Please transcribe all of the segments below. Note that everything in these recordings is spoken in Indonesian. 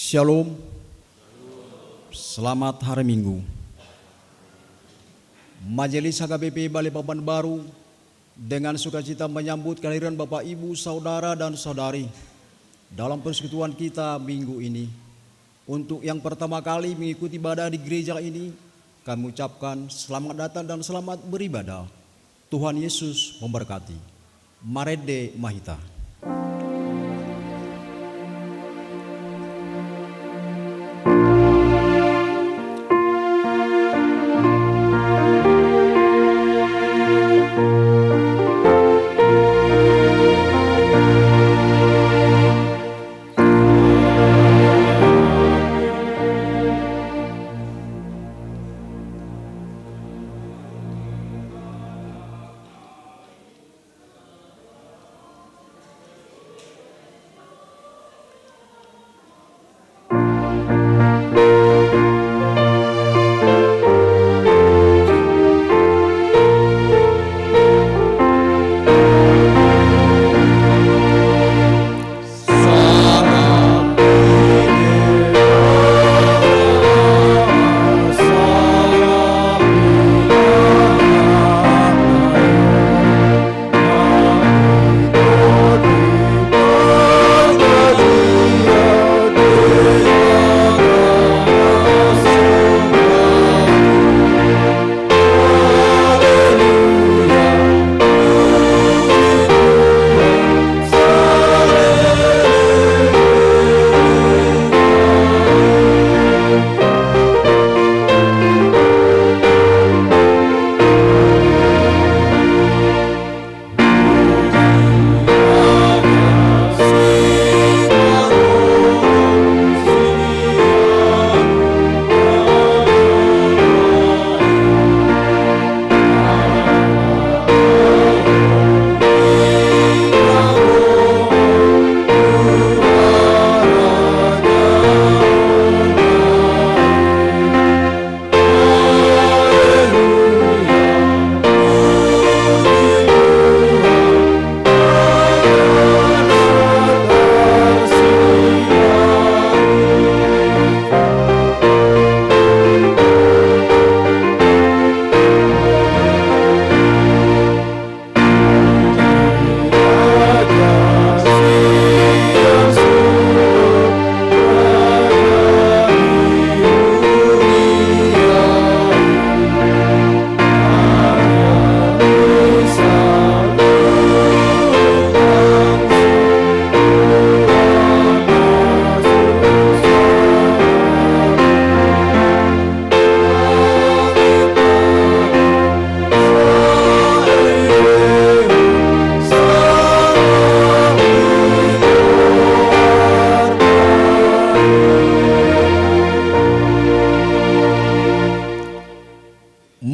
Shalom, selamat hari Minggu. Majelis HKBP Balikpapan Baru dengan sukacita menyambut kehadiran Bapak, Ibu, Saudara, dan Saudari dalam persekutuan kita minggu ini. Untuk yang pertama kali mengikuti ibadah di gereja ini, kami ucapkan selamat datang dan selamat beribadah. Tuhan Yesus memberkati. Marede Mahita.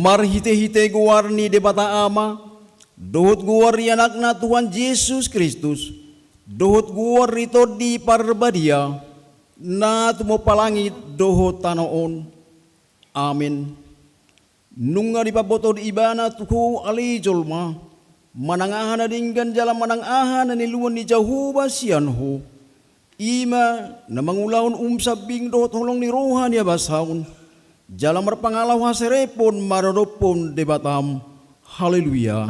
Marhite-hite guarni debata ama, dohut guari anakna Tuhan Yesus Kristus, dohut guari to di parbadia, na tumo palangit dohut tanoon. Amin. Nunga di paboto di ibana tuku ali jolma, manangahan na dinggan jalan manangahan na niluan ni Jahuba siyanho, ima na mangulaon sabing dohut hulong ni rohan ya basaun. Jalan berpangalaw haserepon marodopon debatam. Haleluya.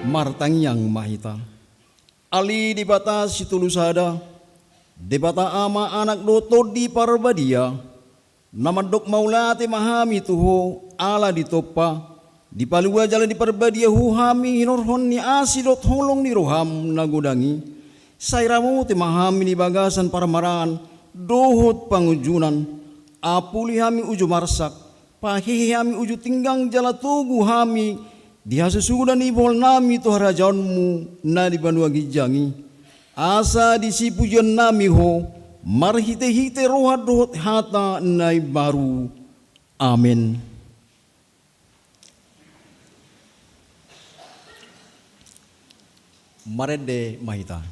Martang yang mahita. Ali debata situlusada. Debata ama anak doto di parbadia. Namadok maulate mahami tuho ala ditopa di palua jalan di perbadia huhami hinorhon ni asidot holong ni roham nagudangi sairamu te mahami ni bagasan para maraan dohot pangujunan apuli hami uju marsak pahihi hami uju tinggang jala tugu hami dihasusudan ni bol nami to harajaunmu na di banua gijangi asa disipujan nami ho marhite-hite rohat dohot hata nai baru. Amin. Marede Mahita.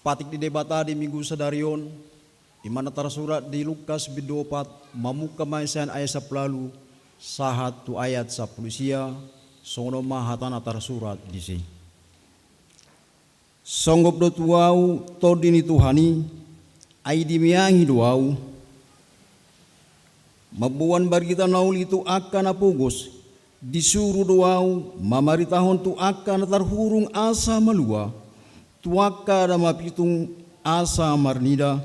patik di debata di minggu sadarion, di mana tersurat di Lukas 24, mamuka maisan ayat 10, sahat tu ayat 10 sia, sono mahatana tersurat di sini. Songgop do tuau to dini Tuhani, ay dimiangi duau, mabuan bargita nauli tu akan apugos, disuruh duau, mamaritahon tu akan terhurung asa malua, tuaka da mapitung asa marnida,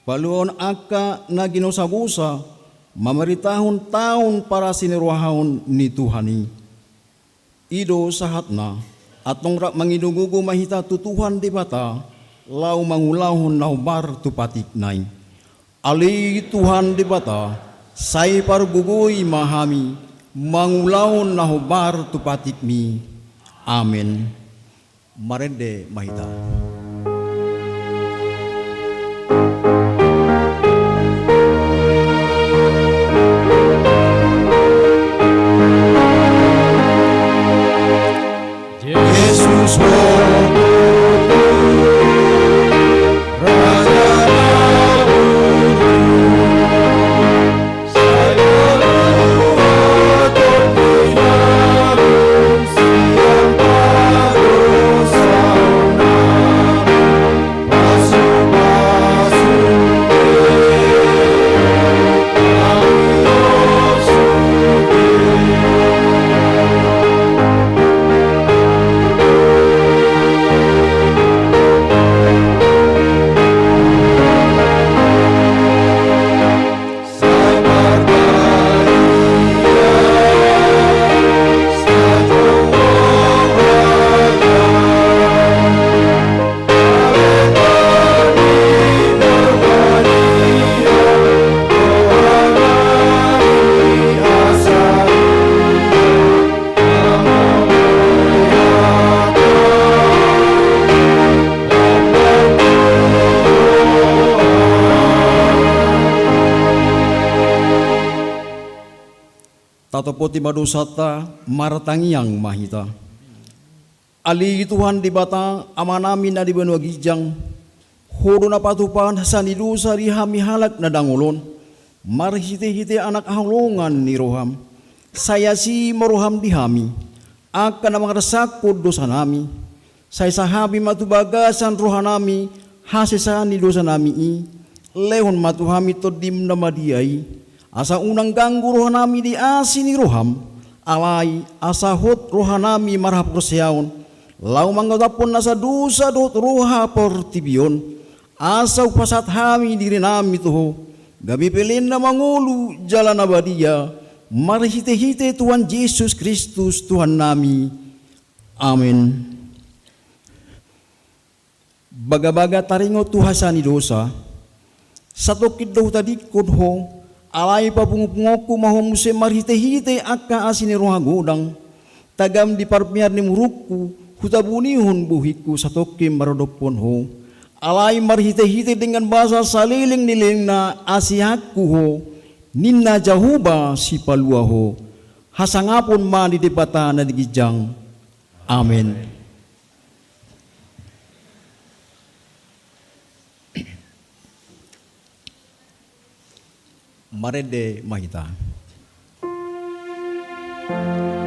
paluon aka na ginosabusa, mamaritahon taon para siniruahon ni Tuhani. Ido sahatna, atong rak mangidugugo mahita tutuhan di bata, lau mangulahon naubar tu patik nai. Ali Tuhan di bata, say pargugoy mahami, mangulahon naubar tu patik mi. Amen. Marende mahita. Yesus Tatopoti madosata maratangiang mahita. Ali Tuhan di bata amanamin na di benua gijang. Hodo na patupan sanidusa rihami halak na dangulon. Marhite-hite anak halongan ni roham. Saya si maroham dihami. Akan na mga rasakod dosa nami. Saya sahabi matubagasan rohanami. Hasesa ni dosa nami i. Lehon matuhami todim na madiay. Asa unang ganggu rohanami di asini roham, alay asa hot rohanami marhap roseaon, lau manggotapon nasa dosa dot roha portibion, asa upasat hami diri nami tuho, gabi pelin na mangulu jalan abadia, marhite-hite Tuhan Yesus Kristus Tuhan nami. Amin. Baga-baga taringo tuhasani dosa, satu kidaw tadi kudho, alay papungupungoku maho muse marhite-hite akka asini roha godang, tagam di parmiar ni murukku, hutabunihon buhiku satokim marodopon ho, alay marhite-hite dengan bahasa saliling niling na asihakku ho, ninna jahuba si palua ho, hasangapon ma di debata na digijang. Amen. Marende mahita. Amen.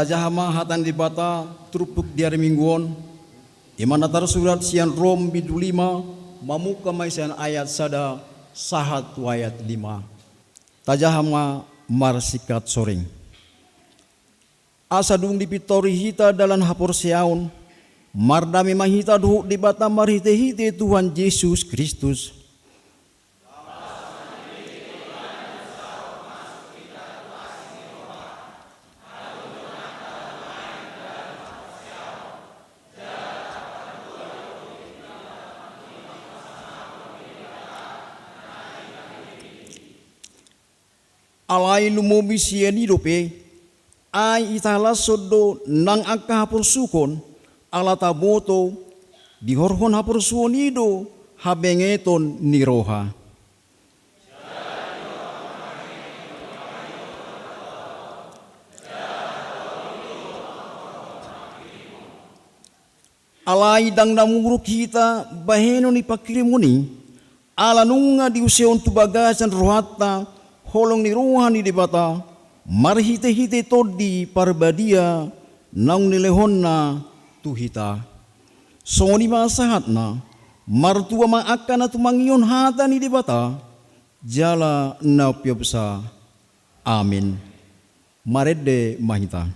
tajahama hatan di bata trupuk diari mingguon imana tersurat sian Rom bidu 5 mamuka maisan ayat sada sahat ayat 5 tajahama marsikat soring asa dung dipitori hita dalam hapor siaun mardami mahita duhuk di bata marhite-hite Tuhan Yesus Kristus. Alai lumobi sieni dope ai itala sodo nang akka hapur sukon ala taboto di horhon hapur suonido habengeton niroha alai dang namuruk kita baheno ni pakirimuni ala nunga di useon tubagasan rohata holong ni ruhani di bata marhite-hite todi parbadia nang nilehonna tuhita soni masahatna martua maakana tumangion hatani di bata jala na piopsa amin marede mahita.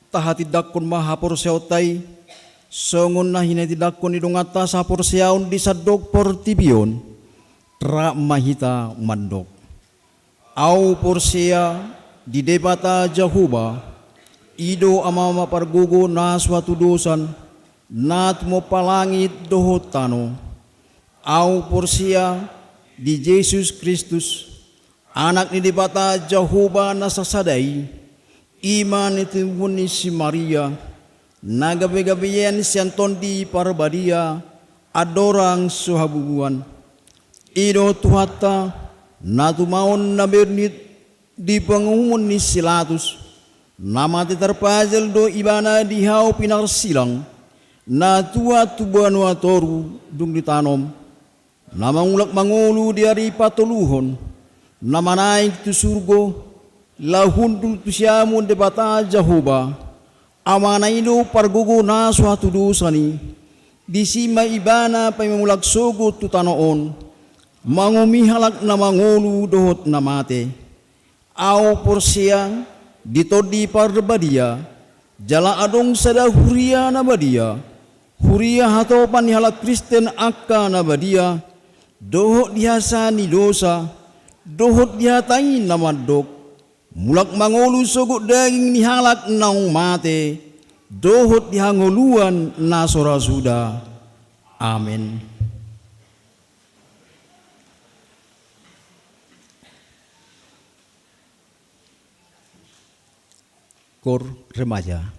Tahatidak kun mahapor seotay songon na hinatidak kun idungata sa hapor seaun di sadok portibion tra mahita mandok au porsia di debata Jahuba ido amama pargugo na suatu dosan nat mo palangit dohotano au porsia di Yesus Kristus anak ni debata Jahuba na sasadai iman itu muni si Maria nagabi-gabian sianton di parbadia adorang suhabubuan ido tuhata natumaon na bernit di pangumun ni silatus nama ti terpajal do ibana dihau pinarsilang, na tua tubuan watoru dung ditanom, nama ngulak mangulu diari patuluhon, nama naik tu surgo, lahundul tu siamun debata Jehovah, amanaido pargugo na suatu dosani, disima ibana pamimulak sogo tu tanoon, mangumihalak na mangulu dohot na mate, au porsiang ditodi parbadia, jala adong sada huria na badia, huria hato panihalak Kristen akka na badia, dohot dihasa ni dosa, dohot dihatain na madok, mulak mangulu sogo daging nihalak naung mate, dohot dihanguluan na sorasuda. Amin. Kor remaja.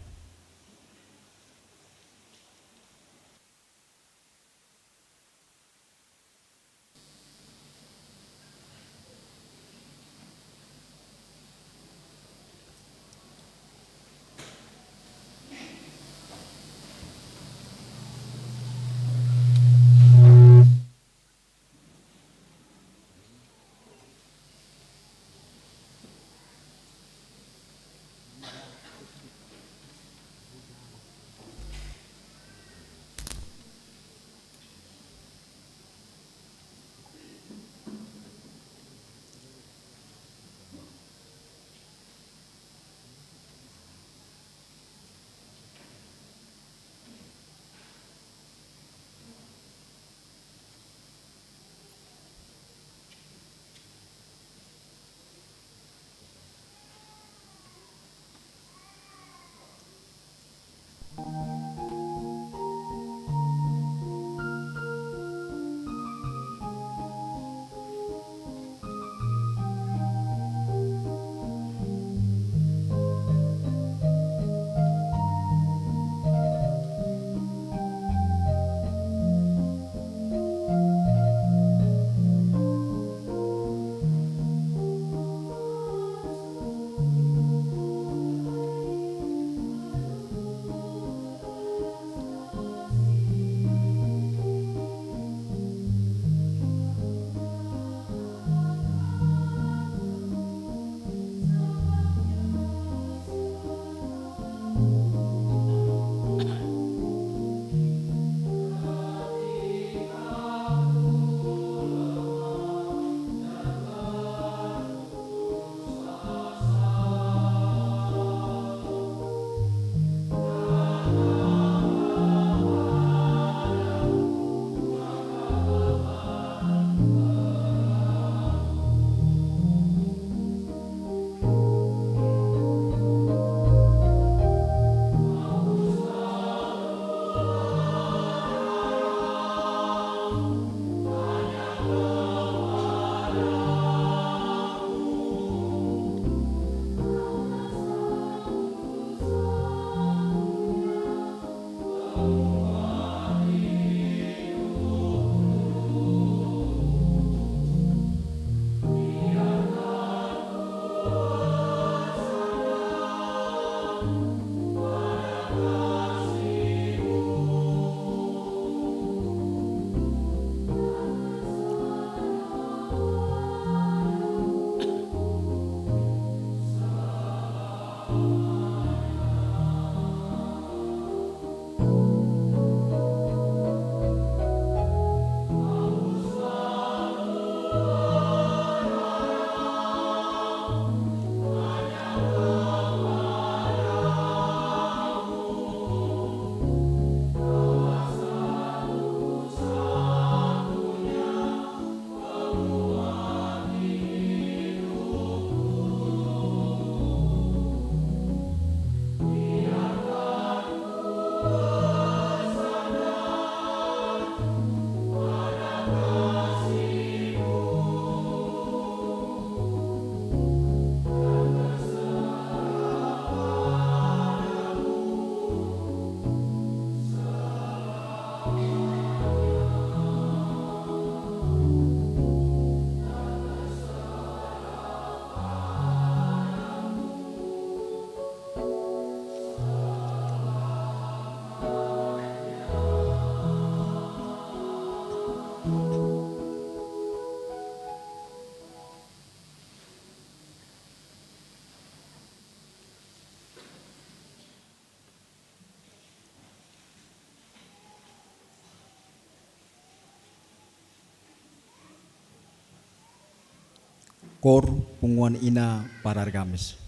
kor punguan ina parar gamis.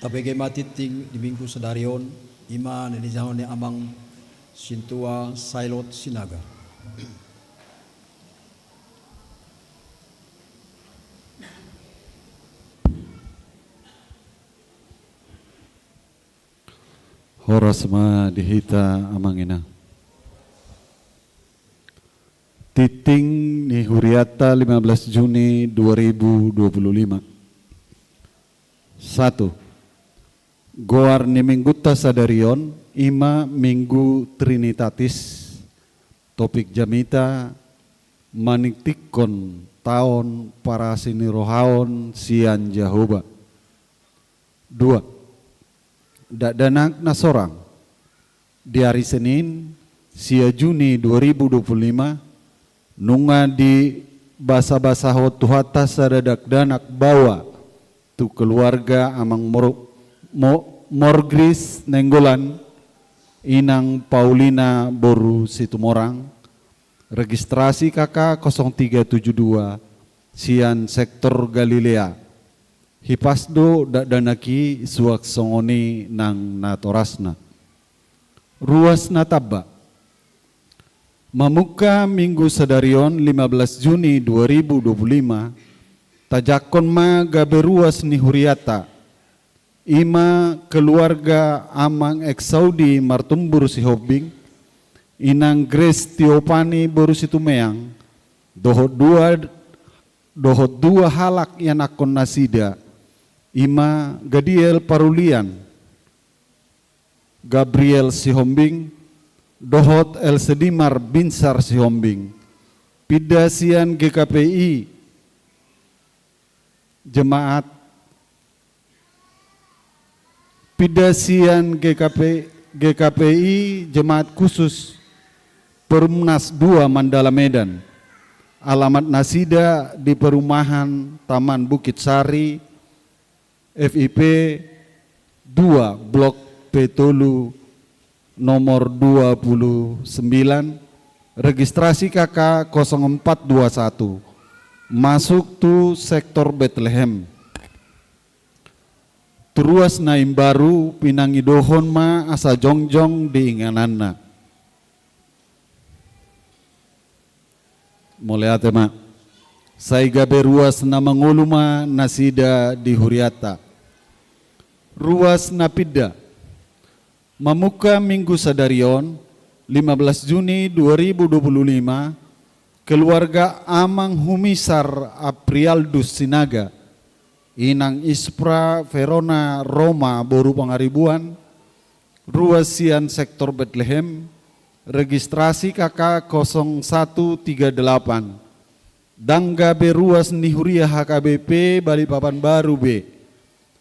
Tabege matiting di minggu sedarion iman ni jahon ni amang Sintua Sailot Sinaga. Horas ma dihita amangina. Titing ni Huriata 15 Juni 2025. 1. Goar ni Mingguta Sadarion, ima Minggu Trinitatis, topik jamita, maniktikon taon para sinirohaon sian Jehovah. 2. Danak na sorang di hari Senin, sia Juni 2025, nunga di basa-basa hotuhata sadadak danak bawa tu keluarga amang Morgris Nenggolan, inang Paulina Boru Situmorang, registrasi KK 0372, sian sektor Galilea. Hipasdo danaki suak songoni nang natorasna. Ruas nataba. Mamuka Minggu Sadarion 15 Juni 2025, tajakon ma gabe ruas ni Huriata. Ima keluarga amang ex-Saudi martumbur si Hobing, inang Grace Tiopani Boru Situmeang, dohot dua halak yang akon nasida, ima Gadiel Parulian, Gabriel Sihombing, dohot El Sedimar Binsar Sihombing, pidasian GKPI, jemaat, pidasian GKPI jemaat khusus Perumnas 2 Mandala Medan, alamat nasida di perumahan Taman Bukit Sari, FIP 2 Blok Petolu nomor 29, registrasi KK 0421, masuk tu sektor Bethlehem. Teruas naim baru pinangi dohon ma asa jongjong di ingananna. Moleate ma, saiga beruas na manguluma nasida di Huriata. Ruas napida, mamuka Minggu Sadarion 15 Juni 2025, keluarga amang Humisar Aprialdus Sinaga, inang Ispra Verona Roma Boru Pangaribuan, ruas sian sektor Bethlehem, registrasi KK 0138, dangga beruas nihuria HKBP Balikpapan Baru B,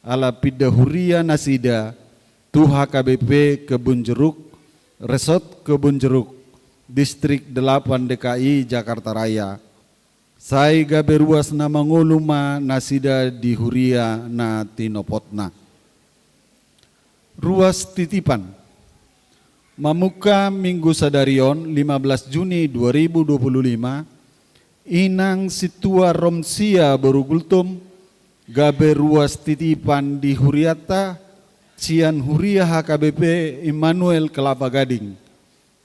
ala pida huria nasida tu HKBP Kebun Jeruk, Resort Kebun Jeruk, Distrik 8 DKI Jakarta Raya. Sai gaberuas na manguluma nasida di huria na tinopotna. Ruas titipan. Mamuka Minggu Sadarion 15 Juni 2025, inang Situa Romsia Borugultum, gabe ruas titipan di Huriata, cian huria HKBP Immanuel Kelapa Gading,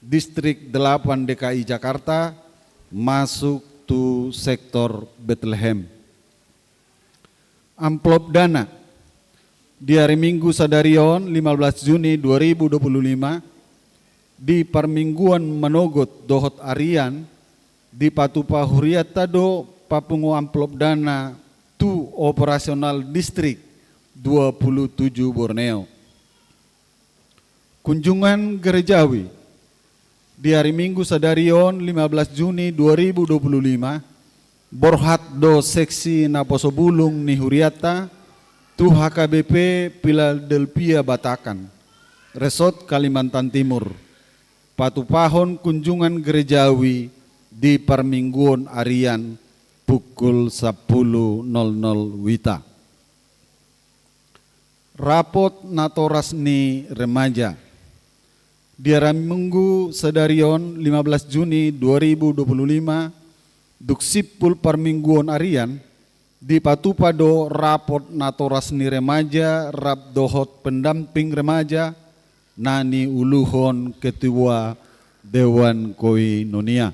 Distrik 8 DKI Jakarta, masuk tu sektor Bethlehem. Amplop dana di hari Minggu Sadarion 15 Juni 2025, di Permingguan Manogot Dohot Arian, di Patupa Huriata do papungu amplop dana tu operasional distrik 27 Borneo. Kunjungan gerejawi di hari Minggu Sadarion 15 Juni 2025, Borhat do seksi Naposobulung ni Huriata, tu HKBP Philadelphia Batakan, Resort Kalimantan Timur, patupahon kunjungan gerejawi di Permingguan Arian pukul 10.00 Wita. Rapot Natorasni Remaja di hari Minggu Sadarion 15 Juni 2025, Duksipul Permingguan Arian di Patupado rapot Natorasni Remaja Rap Dohot pendamping remaja Nani Uluhon Ketua Dewan Koinonia.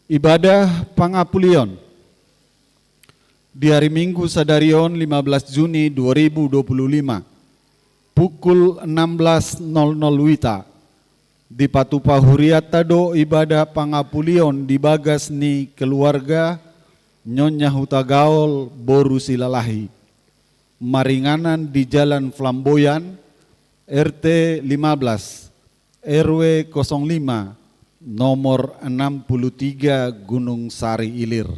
Ibadah Pangapulion di hari Minggu Sadarion 15 Juni 2025 pukul 16.00 WITA di Patupa Huriat Tado ibadah Pangapulion di Bagas ni keluarga Nyonya Hutagaol Boru Silalahi maringanan di Jalan Flamboyan RT 15 RW 05 nomor 63 Gunung Sari Ilir.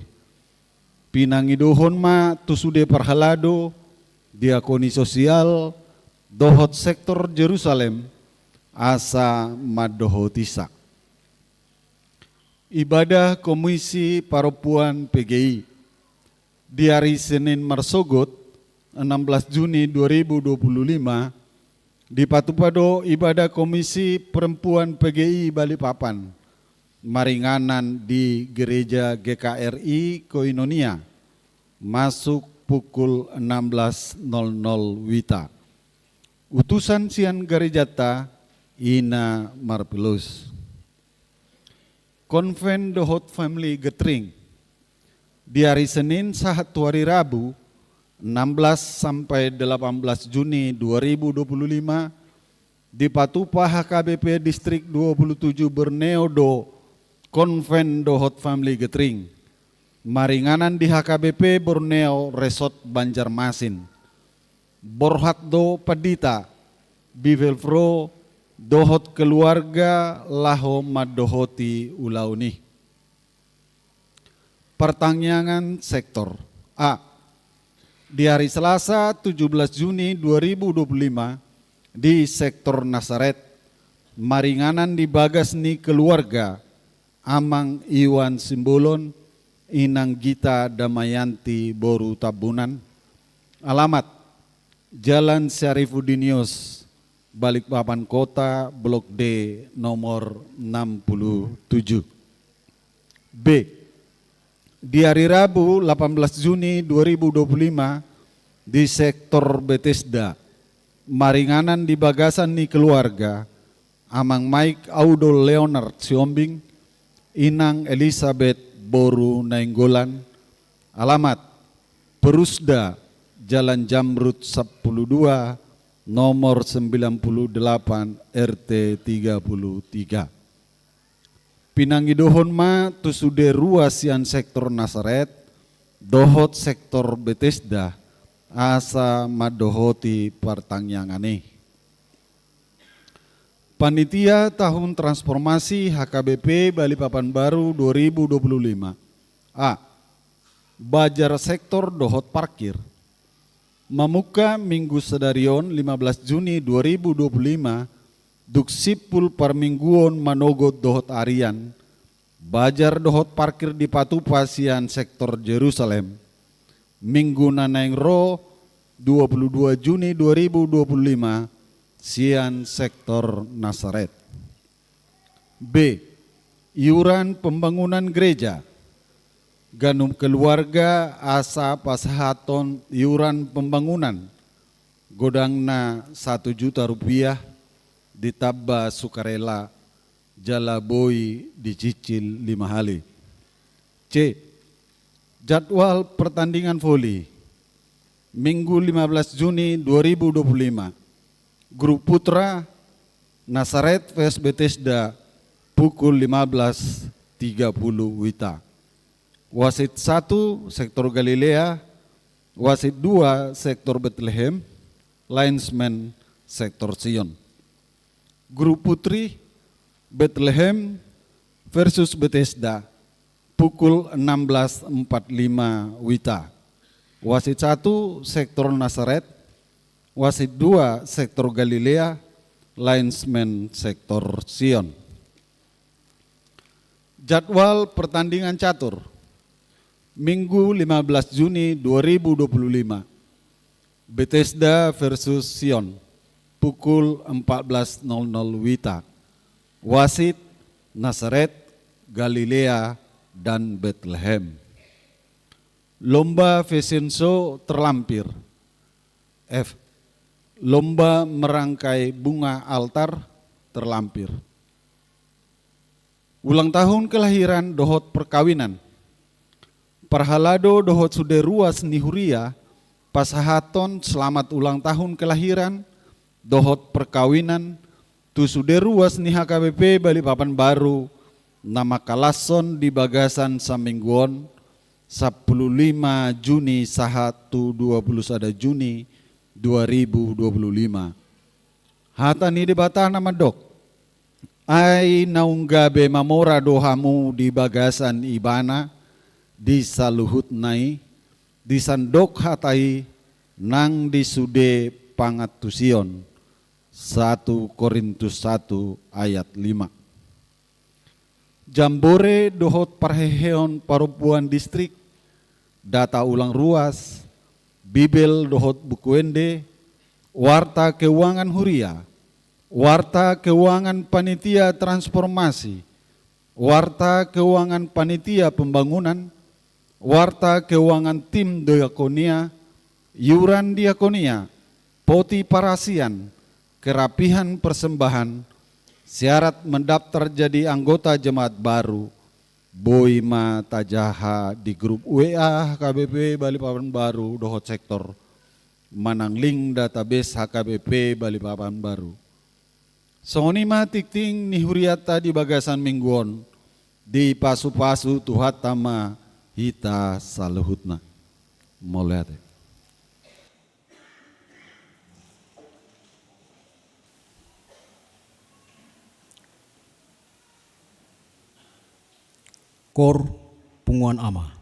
Pinangidohon ma tusude parhalado diakoni sosial dohot sektor Jerusalem asa madohotisa. Ibadah Komisi Paropuan PGI di hari Senin Marsogot 16 Juni 2025 di Patupado ibadah Komisi Perempuan PGI Balikpapan maringanan di Gereja GKRI Koinonia masuk pukul 16.00 WITA. Utusan Sian Garejata Ina Marpelus. Konven The Hot Family Gathering di hari Senin satu hari Rabu 16 sampai 18 Juni 2025 di Patupa HKBP Distrik 27 Borneo Do Konven The Hot Family Gathering maringanan di HKBP Borneo Resort Banjarmasin Borhat Do Padita Bivelfro Dohot keluarga Laho Madohoti Ulauni. Pertanyaan sektor A. Di hari Selasa 17 Juni 2025 di sektor Nasaret maringanan di Bagas ni keluarga Amang Iwan Simbolon Inang Gita Damayanti Boru Tabunan. Alamat Jalan Syarifudinius Balikpapan Kota Blok D nomor 67. B. Di hari Rabu 18 Juni 2025 di sektor Bethesda maringanan di Bagasan ni keluarga Amang Mike Audo Leonard Siombing Inang Elizabeth Boru Nainggolan. Alamat Perusda Jalan Jamrut 12 nomor 98 RT 33. Pinangidohon ma tusude ruasian sektor Nasaret dohot sektor Bethesda asa madohoti partangyangane. Panitia Tahun Transformasi HKBP Balikpapan Baru 2025. A. Bajar sektor dohot parkir. Mamuka Minggu Sedarion 15 Juni 2025 Duksipul Parmingguon Manogot dohot Arian Bajar dohot parkir di Patupa sian sektor Jerusalem Minggu Nanaing Ro 22 Juni 2025 sian sektor Nasaret. B. Iuran pembangunan gereja Ganum keluarga asa pasahaton iuran pembangunan godangna 1 juta rupiah ditaba sukarela jalaboi dicicil 5 hari. C. Jadwal pertandingan voli Minggu 15 Juni 2025 Grup Putra Nasaret vs Bethesda pukul 15.30 WITA. Wasit 1 sektor Galilea, wasit 2 sektor Bethlehem, linesman sektor Sion. Grup Putri Bethlehem versus Bethesda pukul 16.45 WITA. Wasit 1 sektor Nasaret, wasit 2 sektor Galilea, linesman sektor Sion. Jadwal pertandingan catur Minggu 15 Juni 2025 Bethesda versus Sion pukul 14.00 WITA. Wasit Nasaret, Galilea, dan Bethlehem. Lomba fashion show terlampir. F. lomba merangkai bunga altar terlampir. Ulang tahun kelahiran dohot perkawinan. Parhalado dohot sude ruas nihuria pasahaton selamat ulang tahun kelahiran dohot perkawinan tu sude ruas ni HKBP Balikpapan Baru nama kalason di bagasan Samingguon 15 Juni sahatu 21 Juni 2025. Hata ni debata nama dok. Ai naunggabe mamora dohamu di bagasan ibana di saluhut nai di sandok hatai nang di sude pangatusion 1 Korintus 1 ayat 5. Jambore dohot parheheon parupuan distrik data ulang ruas Bibel dohot bukuende warta keuangan huria warta keuangan panitia transformasi, warta keuangan panitia pembangunan, warta keuangan tim diakonia, iuran diakonia, poti parasian, kerapihan persembahan, syarat mendaftar jadi anggota jemaat baru, Boima Tajaha di grup WA HKBP Balikpapan Baru dohot sektor, manangling database HKBP Balikpapan Baru. Sonima tikting ni huriata di bagasan mingguon di pasu-pasu tuhat tama hita saluhutna. Moliate. Kor punguan ama.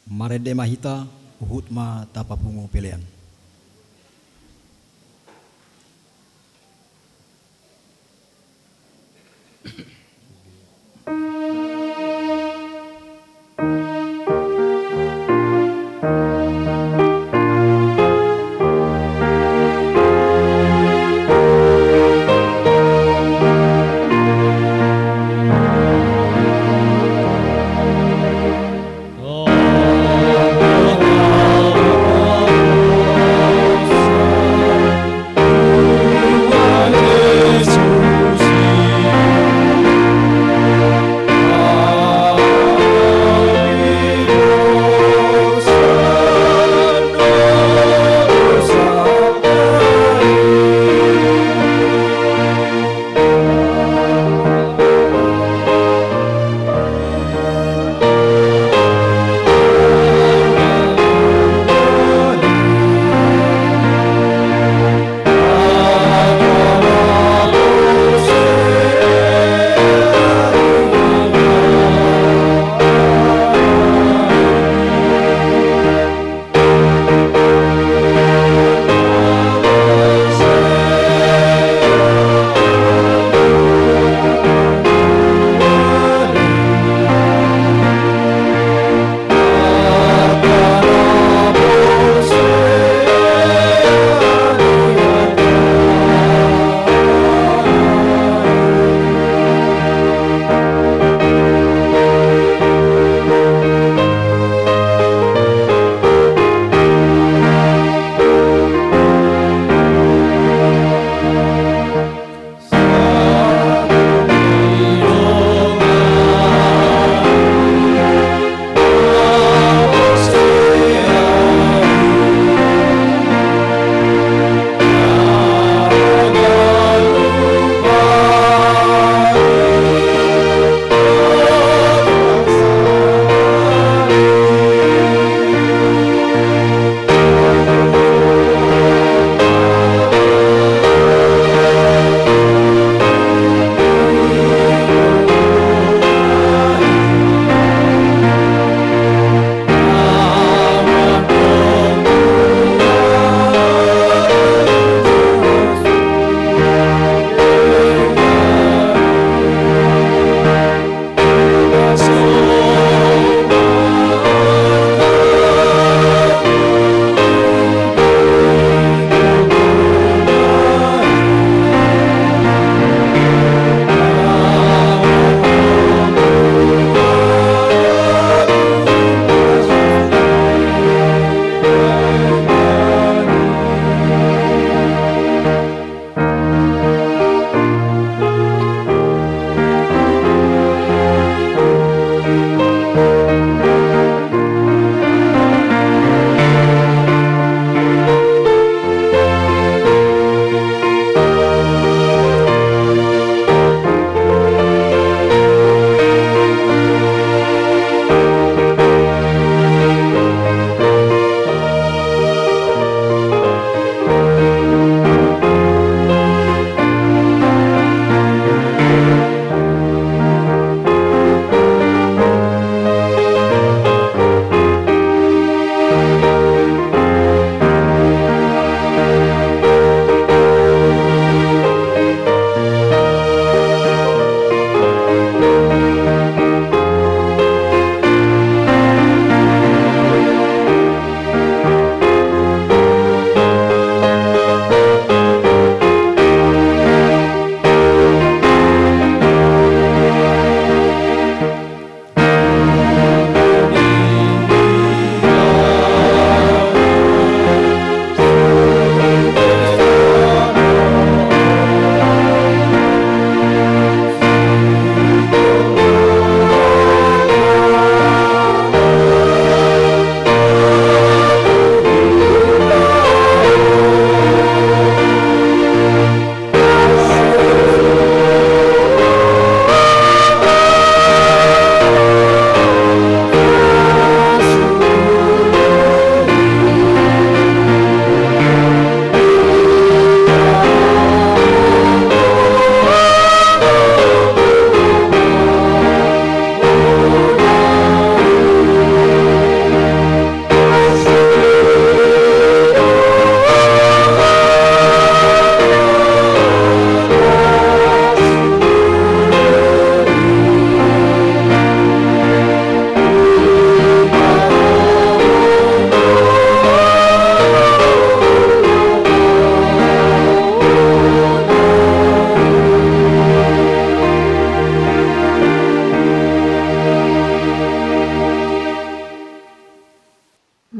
Marede mahita uhut ma tapapungu pilihan. Oh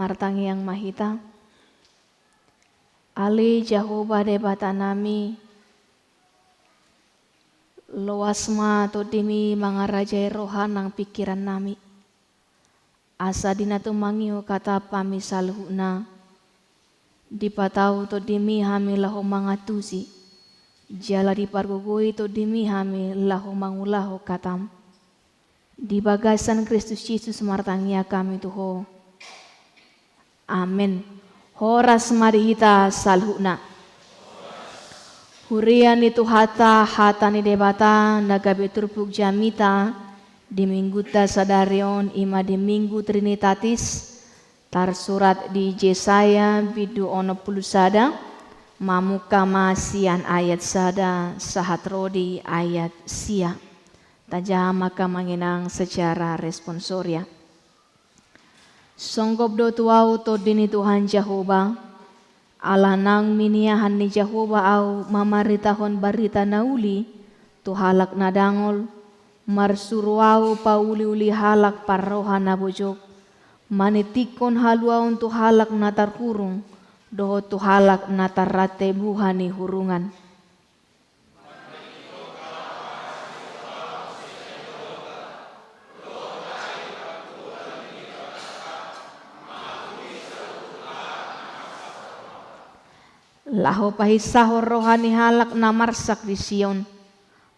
martangi yang mahita. Ali Jehovah debata nami luasma to demi mangarajai rohan nang pikiran nami. Asa dina tu mangiu kata pami salhuna. Dipatau to demi hami lahu mangatusi. Jala di pargugui to demi hami lahu mangulahu katam. Di bagasan Kristus Yesus martangia kami tuho. Amin. Horas marihita salhuna. Hurian itu hata ni debata nagabe turpuk jamita di minggu sadarion ima di minggu trinitatis tar surat di Yesaya bidu ono puluh sada mamuka masian ayat sada sahat rodi ayat sia tajah maka mengenang secara responsoria. Songkop do tuau to dini Tuhan Jehovah ala nang miniahan ni Jehovah au mamaritahon barita nauli tu halak nadangol marsuruau pauli-uli halak parroha nabojok manitikon haluaun tu halak natar kurung doho tu halak natar rate buhani hurungan. Laho pahisahor rohani halak na marsak di Sion.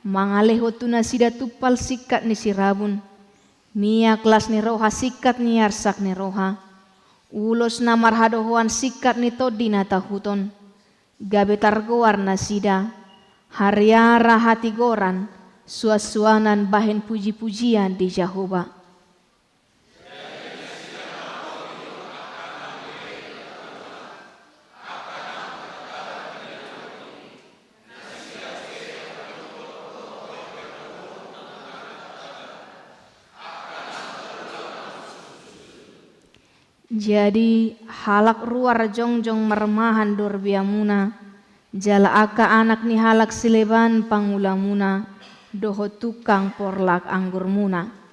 Mangaleho tu nasida tupal sikat ni sirabun. Mia kelas ni roha sikat ni arsak ni roha. Ulos na marhadohoan sikat ni todina tahuton. Gabe targoar nasida. Hariara hati goran. Suas-suanan bahen puji-pujian di Jehovah. Jadi halak ruar jongjong mermahan dor biamuna jala aka anak ni halak sileban pangulamuna doho tukang porlak anggur muna.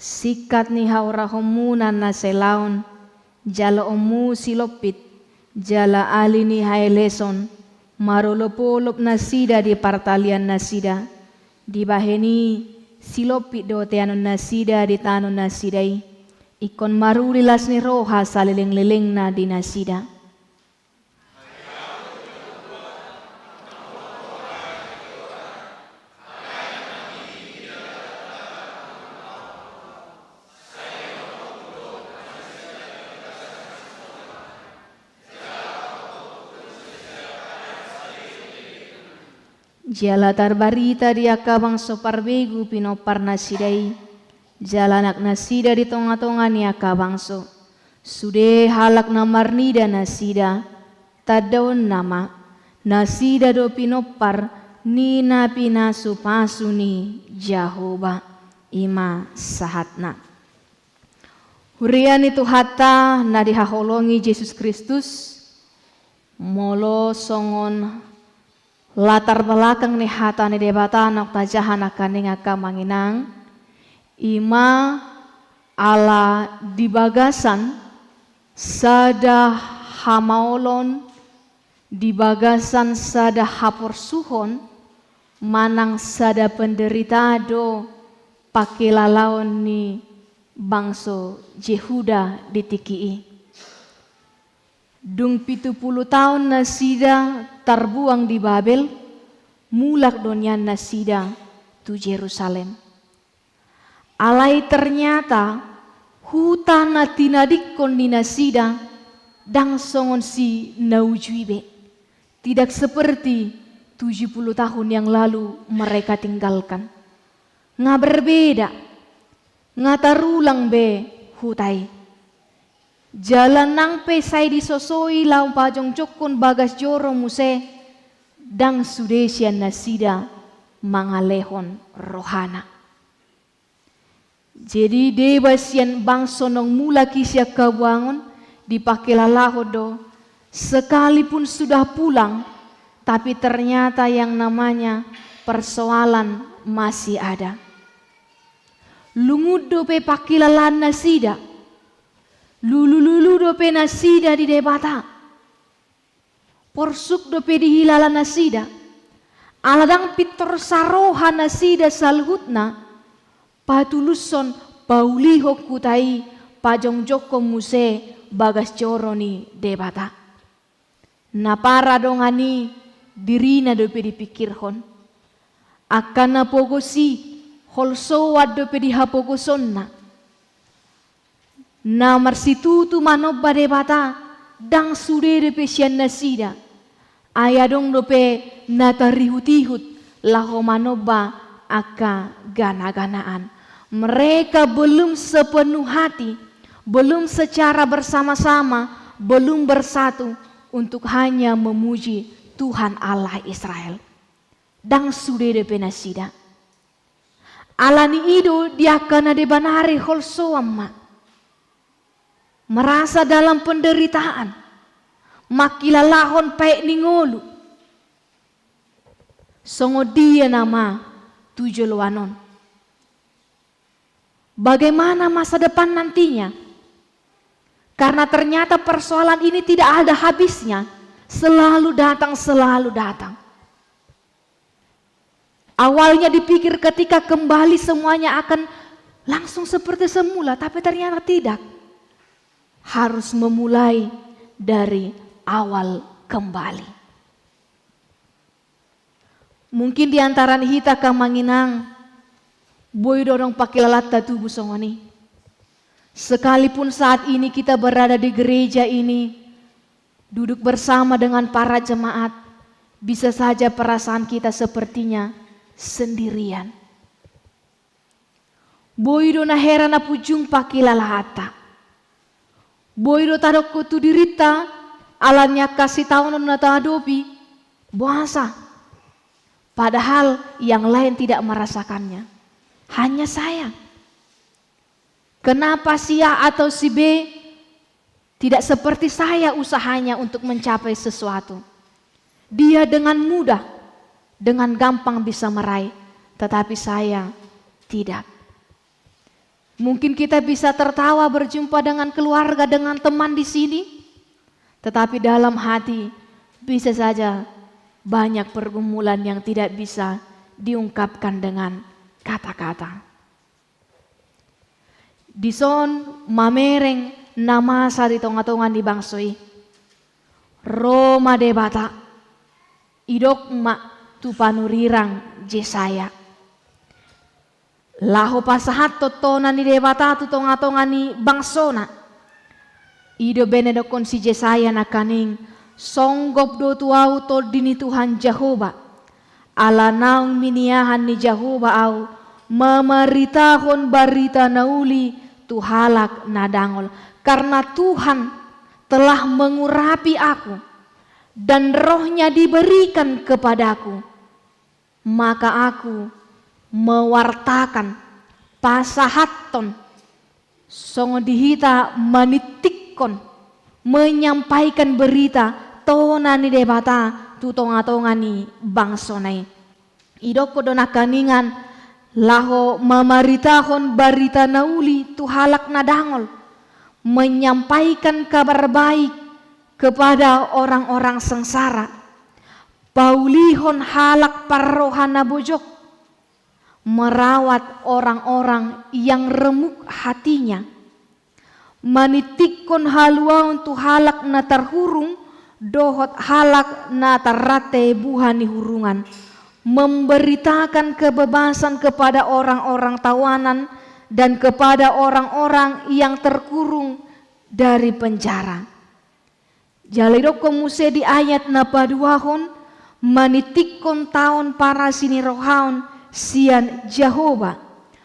Sikat ni haura homunan na selaon, jala omu silopit, jala ali ni haeleson, marolopolop nasida di partalian nasida, di baheni silopit do teanon nasida di tanon nasidai, ikon marurilas ni roha saliling-liling na di nasida. Jala tarbarita dia kabang soparbegu pinopar nasidai. Jala anak nasida di tonga-tonga ni akabangso. Sude halak namarnida nasida. Tadaon nama. Nasida do pinopar ni napina supasu ni Jehovah. Ima sahatna. Hurian itu hata na dihaholongi Yesus Kristus. Molo songon latar belakang ni hata ni debata nak tajahan akan ngaka manginang ima ala di bagasan sada hamaolon di bagasan sada hapor suhon manang sada penderita do pakilalaon ni bangso Yehuda ditikii. Dung 70 tahun nasida terbuang di Babel, mulak donyan nasida tu Yerusalem. Alai ternyata hutan tinadikon di nasida dang songon si naujuibe. Tidak seperti 70 tahun yang lalu mereka tinggalkan. Nga berbeda, nga tarulang be hutai. Jalan nang pesai disosoi lau pajong cokon bagas joro muse dang sudesian nasida mangalehon rohana. Jadi debasian bangsa nong mula kisya kawangon dipakai lalahodo, sekalipun sudah pulang, tapi ternyata yang namanya persoalan masih ada. Lungud dope pakilalan nasida, lulu dope nasida di debata, porsuk dope di hilalan nasida, aladang pitor saroha nasida salhutna, patuluson pauliho kutai pajong joko muse bagas coroni debata. Napara dongani dirina dope dipikirhon, akan napogosi holsowa dope dihapogosonna. Na marsitutu manobba debata dang sude dope sian nasida, ayadong dope natarihut-ihut laho manobba aka gana-ganaan. Mereka belum sepenuh hati, belum secara bersama-sama, belum bersatu untuk hanya memuji Tuhan Allah Israel. Dang sude de penasida. Alani ido dia kana de banare holsoamma. Merasa dalam penderitaan. Makilalahon paek ningolu. Songo dia nama tujolwanon. Bagaimana masa depan nantinya? Karena ternyata persoalan ini tidak ada habisnya, selalu datang, selalu datang. Awalnya dipikir ketika kembali semuanya akan langsung seperti semula, tapi ternyata tidak. Harus memulai dari awal kembali. Mungkin di antara hita kamanginang boy dorong pakai lalata tubuh songoni. Sekalipun saat ini kita berada di gereja ini, duduk bersama dengan para jemaat, bisa saja perasaan kita sepertinya sendirian. Boy do na heran na pujung pakai lalata. Boy do tadok kutu dirita, alannya kasih tahu na tadopi, buasa. Padahal yang lain tidak merasakannya. Hanya saya. Kenapa si A atau si B tidak seperti saya usahanya untuk mencapai sesuatu? Dia dengan mudah, dengan gampang bisa meraih, tetapi saya tidak. Mungkin kita bisa tertawa berjumpa dengan keluarga, dengan teman di sini, tetapi dalam hati bisa saja banyak pergumulan yang tidak bisa diungkapkan dengan kata-kata. Dison mamereng nama sa di tonga-tongan di bangsoi. Roma debata. Idok ma tu panurirang Jesaya. Laho pasahat totona ni debata tu tonga-tongan ni bangsona. Ido benedokon si Jesaya na kaning songgop do tuau tol dini Tuhan Jehovah. Ala naung miniahan ni Jehovah au memeritahon barita nauli tu halak nadangol. Karena Tuhan telah mengurapi aku dan rohnya diberikan kepadaku, maka aku mewartakan pasahaton songo dihita manitikon, menyampaikan berita tonani debata tu tonga-tongani bangsonai. Idoko dona kaningan laho mamaritahon barita nauli tu halak nadangol, menyampaikan kabar baik kepada orang-orang sengsara, paulihon halak parrohana bojok, merawat orang-orang yang remuk hatinya, manitikon haluaun tu halak na terhurung, dohot halak na tarate buhani hurungan, memberitakan kebebasan kepada orang-orang tawanan dan kepada orang-orang yang terkurung dari penjara. Jalidoko muse di ayat na paduahon, manitikon taon para sini rohaon sian Jehovah,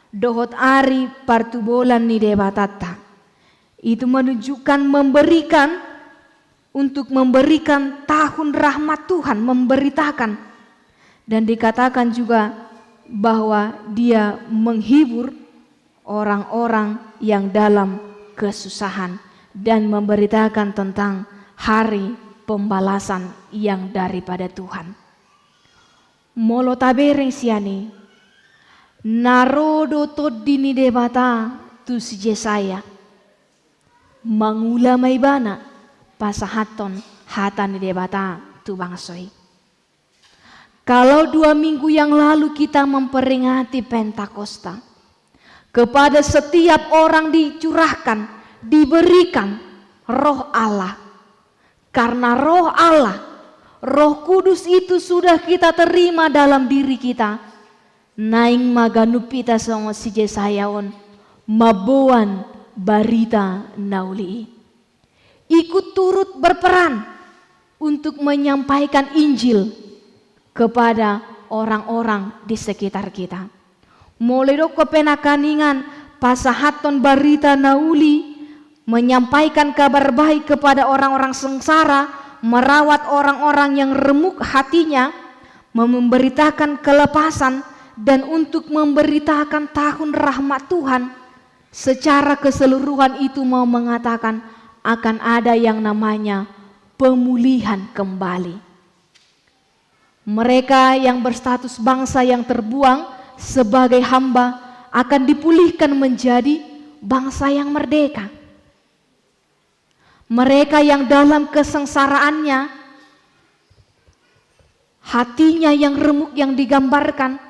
dohot ari partubolan ni debatata. Itu menunjukkan memberikan, untuk memberikan tahun rahmat Tuhan, memberitakan. Dan dikatakan juga bahwa dia menghibur orang-orang yang dalam kesusahan dan memberitakan tentang hari pembalasan yang daripada Tuhan. Molo tabereng siani narodo todini debata tu si Jesaya mangulamay bana pasahaton hatan debata tu bangsoi. Kalau 2 minggu yang lalu kita memperingati Pentakosta, kepada setiap orang dicurahkan, diberikan roh Allah. Karena roh Allah, Roh Kudus itu sudah kita terima dalam diri kita. Naing maganupita songo si Jesayaon, maboan barita nauli. Ikut turut berperan untuk menyampaikan Injil kepada orang-orang di sekitar kita. Mulai doko penakaningan pasahaton barita nauli, menyampaikan kabar baik kepada orang-orang sengsara, merawat orang-orang yang remuk hatinya, memberitakan kelepasan, dan untuk memberitakan tahun rahmat Tuhan. Secara keseluruhan itu mau mengatakan akan ada yang namanya pemulihan kembali. Mereka yang berstatus bangsa yang terbuang sebagai hamba akan dipulihkan menjadi bangsa yang merdeka. Mereka yang dalam kesengsaraannya, hatinya yang remuk yang digambarkan,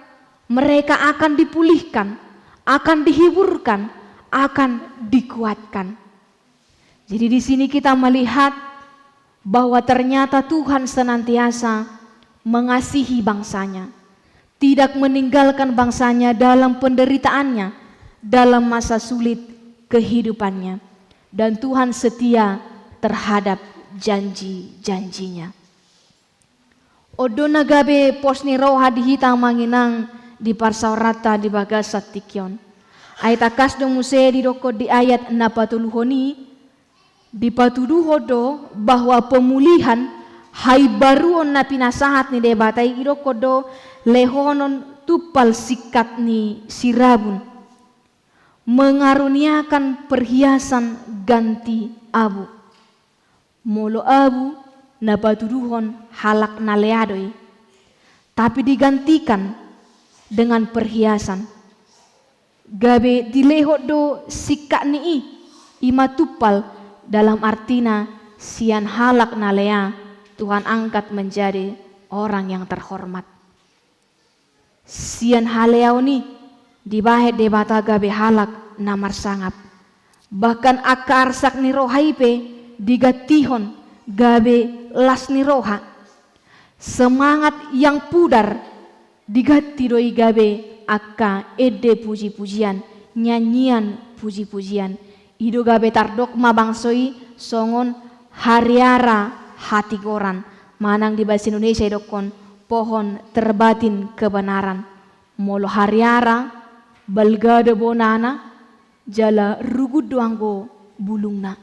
mereka akan dipulihkan, akan dihiburkan, akan dikuatkan. Jadi di sini kita melihat bahwa ternyata Tuhan senantiasa mengasihi bangsanya, tidak meninggalkan bangsanya dalam penderitaannya, dalam masa sulit kehidupannya. Dan Tuhan setia terhadap janji-janjinya. Odona gabe posni roha dihita manginang di parsaurata di bagasat tikyon. Ayat akas do muse di doko di ayat 40 dipatuduhodo bahwa pemulihan hai baruon na pinasahat ni debatay irokodo lehonon tupal sikat ni sirabun, mengaruniakan perhiasan ganti abu. Molo abu na patuduhon halak na leadoy, tapi digantikan dengan perhiasan. Gabe dilehot do sikat ni ima tupal, dalam artina sian halak na lea Tuhan angkat menjadi orang yang terhormat. Sian haleau ni dibahet debata gabe halak namar sangap. Bahkan akar sak ni rohaipe digatihon gabe las ni roha. Semangat yang pudar digati doi gabe akka ede puji-pujian, nyanyian puji-pujian. Ido gabe tardok mabangsoi songon hariara hati goran, manang di bahasa Indonesia idokon pohon terbatin kebenaran. Molo hariara balgada bonana jala rugud doanggo bulungna.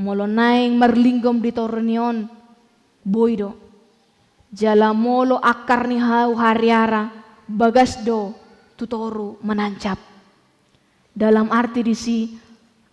Molo naing merlinggom di tornion boido jala molo akar ni hau hariara bagas do tutoru menancap. Dalam arti disi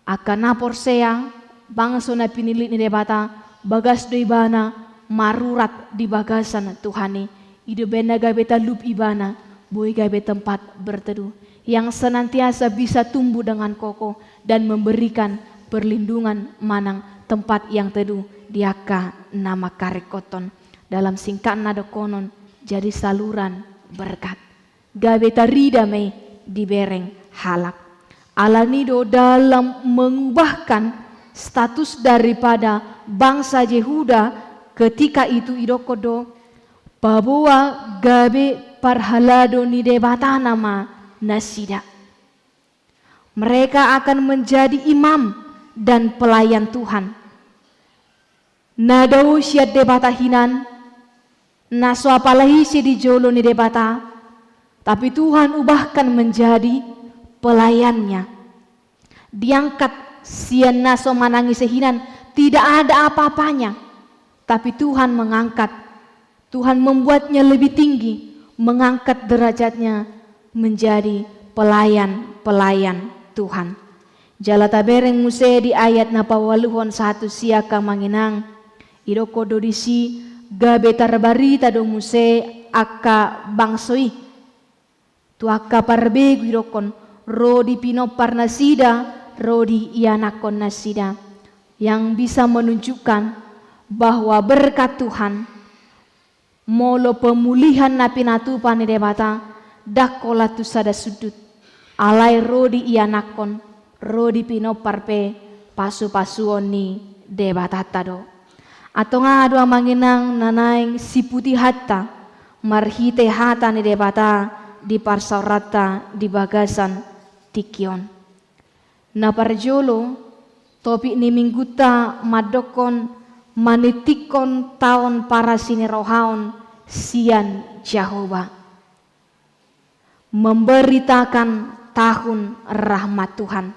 akan napor sea bangso na pinilit ni debata bagas do ibana marurat di bagasan Tuhani. Ido bena gabe talup ibana boy gabe tempat berteduh yang senantiasa bisa tumbuh dengan kokoh dan memberikan perlindungan manang tempat yang teduh diaka nama karekoton. Dalam singkat nada konon jadi saluran berkat. Gabe tarida me dibereng halak. Alanido dalam mengubahkan status daripada bangsa Yehuda ketika itu idokodo bahwa gabe parhalado ni debata nama nasida. Mereka akan menjadi imam dan pelayan Tuhan. Nadau siat debata hinan, naso apalahi si di jolo ni debata, tapi Tuhan ubahkan menjadi pelayannya. Diangkat sian naso manangi sehinan, tidak ada apa-apanya, tapi Tuhan mengangkat. Tuhan membuatnya lebih tinggi, mengangkat derajatnya menjadi pelayan pelayan Tuhan. Jala tabereng muse di ayat na pawaluhon 1 siaka manginang idoko dodisi gabe tarbarita do muse aka bangsoi tu aka parbegu idokon rodi pinopar nasida rodi ianakon nasida yang bisa menunjukkan bahwa berkat Tuhan molo pemulihan na pinatupan ni debata dakola tu sada sudut alai rodi ianakon rodi pinopar pe pasu-pasuon ni debatata do. Atau ngadu manginang nanaing si putih hatta marhite hata ni debata di parsaurata di bagasan tikion. Na parjolo topik ni mingguta madokon manitikon taon para sinirohaon sian Jehovah. Memberitakan tahun rahmat Tuhan.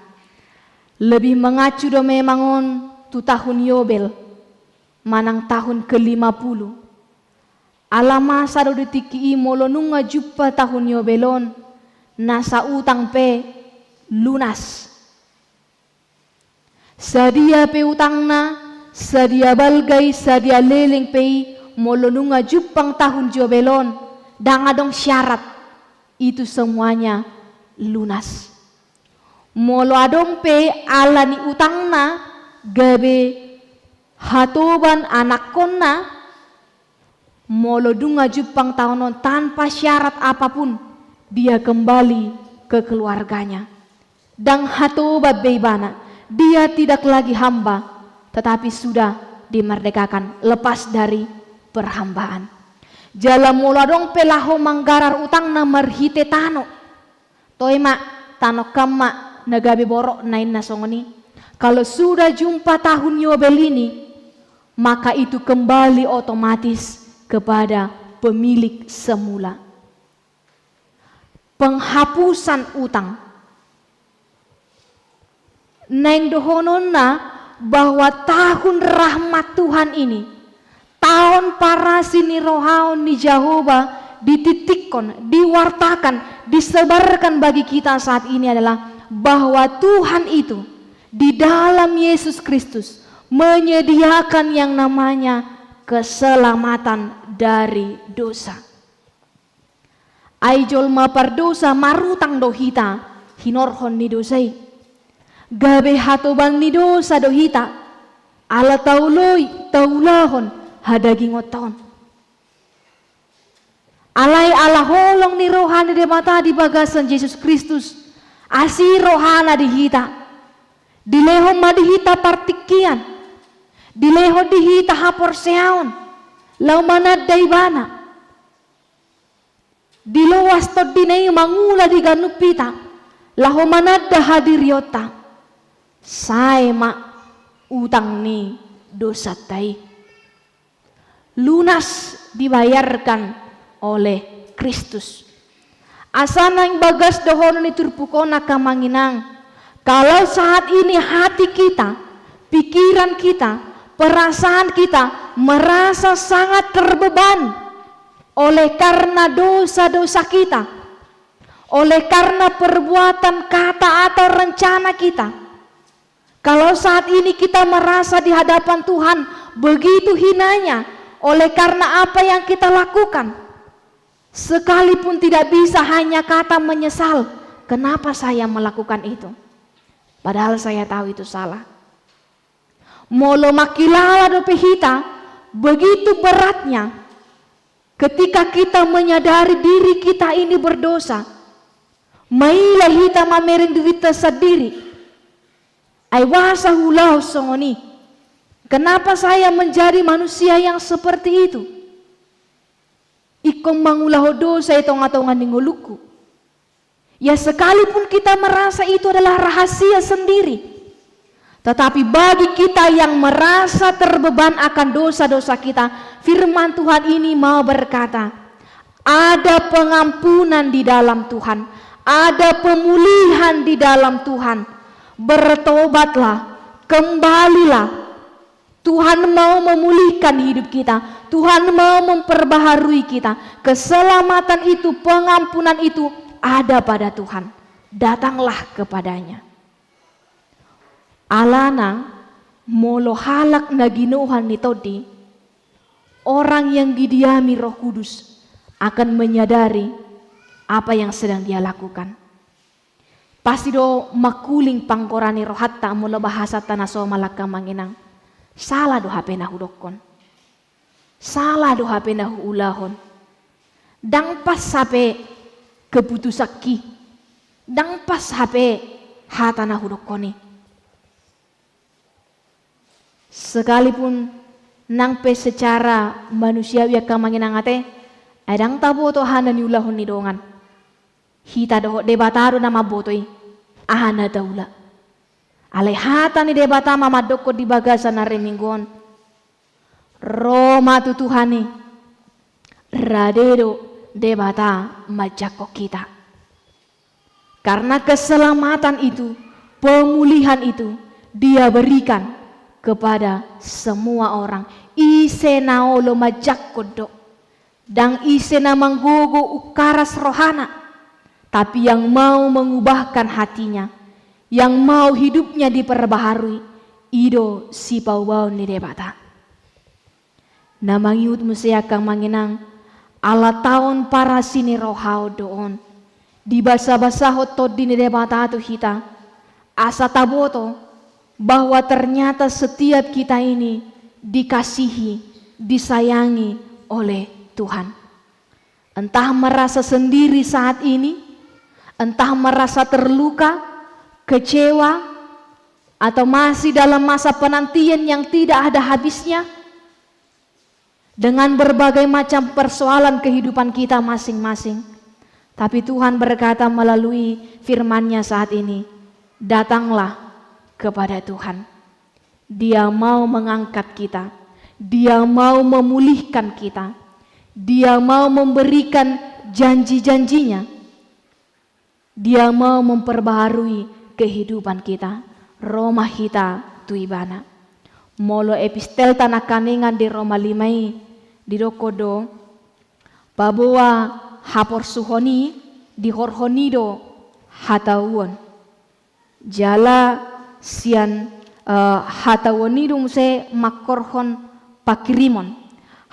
Lebih mengacu do memangon tu tahun Yobel manang tahun ke-50. Alama sado detiki molo nunga juppa tahun Yobelon nasa utang pe lunas. Sadia pe utangna, sadia balgai, sadia leleng pe molo nunga juppang tahun Yobelon dangadong syarat itu semuanya lunas. Molo adong pe ala ni utangna gabe hatoban anak konna molo dunga jupang tahunon tanpa syarat apapun dia kembali ke keluarganya. Dan hatoba beibana dia tidak lagi hamba tetapi sudah dimerdekakan lepas dari perhambaan. Jala molo adong pe laho manggarar utangna marhite tano toima tano kama nagabe borok nain nasongoni. Kalau sudah jumpa tahun Yobel ini, maka itu kembali otomatis kepada pemilik semula. Penghapusan utang. Naing dohononna bahwa tahun rahmat Tuhan ini, tahun para sinirohaon ni Jehovah dititikkan, diwartakan, disebarkan bagi kita saat ini adalah bahwa Tuhan itu di dalam Yesus Kristus menyediakan yang namanya keselamatan dari dosa. Aijol mapar dosa marutang dohita hinorhon ni dosai. Gabe hatobang ni dosa dohita ala tauloi taulahon hadagingoton. Alai ala holong ni rohani de mata di bagasan Yesus Kristus. Asir rohana dihita, dileho madihita partikian, dileho dihita hapor seaon, lau manad daibana, dilowas to dinay mangula di ganupita, laho manad hadiriota, saema utang ni dosa tai, lunas dibayarkan oleh Kristus. Asana yang bagas dohon ni turpukona kamanginang. Kalau saat ini hati kita, pikiran kita, perasaan kita merasa sangat terbeban oleh karena dosa-dosa kita, oleh karena perbuatan kata atau rencana kita. Kalau saat ini kita merasa di hadapan Tuhan begitu hinanya oleh karena apa yang kita lakukan, sekalipun tidak bisa hanya kata menyesal, kenapa saya melakukan itu? Padahal saya tahu itu salah. Molo makilala do pehita, begitu beratnya ketika kita menyadari diri kita ini berdosa. Maila hita mamereng diri sendiri. Aiwasa hulau songoni. Kenapa saya menjadi manusia yang seperti itu? Ikong mangulaho dosa itong atongan ninguluku. Ya sekalipun kita merasa itu adalah rahasia sendiri, tetapi bagi kita yang merasa terbeban akan dosa-dosa kita, firman Tuhan ini mau berkata, ada pengampunan di dalam Tuhan, ada pemulihan di dalam Tuhan. Bertobatlah, kembalilah. Tuhan mau memulihkan hidup kita. Tuhan mau memperbaharui kita. Keselamatan itu, pengampunan itu ada pada Tuhan. datanglah kepadanya. Alana molo halak na ginuhan ni todi, orang yang didiami Roh Kudus akan menyadari apa yang sedang dia lakukan. Pasti do makuling pangkorani rohatta molo bahasa tanah so malaka manginang. Salah do hape na hudokon. Salah do hape na ulahon. Dang pas hape keputusaki. Dang pas hape hata na hudokoni. Sekalipun nangpe secara manusiawi akan manginang ate, adang tabo to hana ni ulahon ni dongan. Hita doho debataro na mabotoi, ahana daula. Alay hata ni debata mamadoko di bagasan na reminggon. Roma tutuhani, radero debata majako kita. Karena keselamatan itu, pemulihan itu, dia berikan kepada semua orang. Isena olo majakodo dan isena manggogo ukaras rohana, tapi yang mau mengubahkan hatinya, yang mau hidupnya diperbaharui, ido si paubau ni debata. Namangiut musiakang manginang ala tahun para sini rohao doon di basa-basa hotod di ni debata tu hita asa taboto bahwa ternyata setiap kita ini dikasihi, disayangi oleh Tuhan. Entah merasa sendiri saat ini, entah merasa terluka, kecewa, atau masih dalam masa penantian yang tidak ada habisnya, dengan berbagai macam persoalan kehidupan kita masing-masing. Tapi Tuhan berkata melalui firman-Nya saat ini, datanglah kepada Tuhan. Dia mau mengangkat kita, Dia mau memulihkan kita, Dia mau memberikan janji-janjinya, Dia mau memperbaharui kehidupan kita. Roma kita tuibana molo epistel tanah kaningan di Roma 5 di dokodo baboa hapor suhoni di horhonido hatauon jala sian hatawonidung se makorhon pakirimon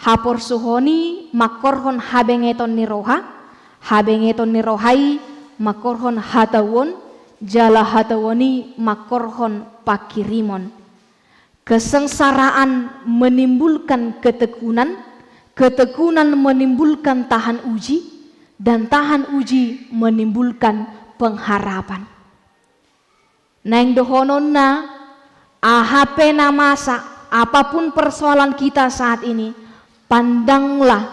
hapor suhoni makorhon habengeton ni rohai makorhon hatawon jala hatawoni makorhon pakirimon. Kesengsaraan menimbulkan ketekunan, ketekunan menimbulkan tahan uji, dan tahan uji menimbulkan pengharapan. Neng dohonon na ahape na masa apapun persoalan kita saat ini, pandanglah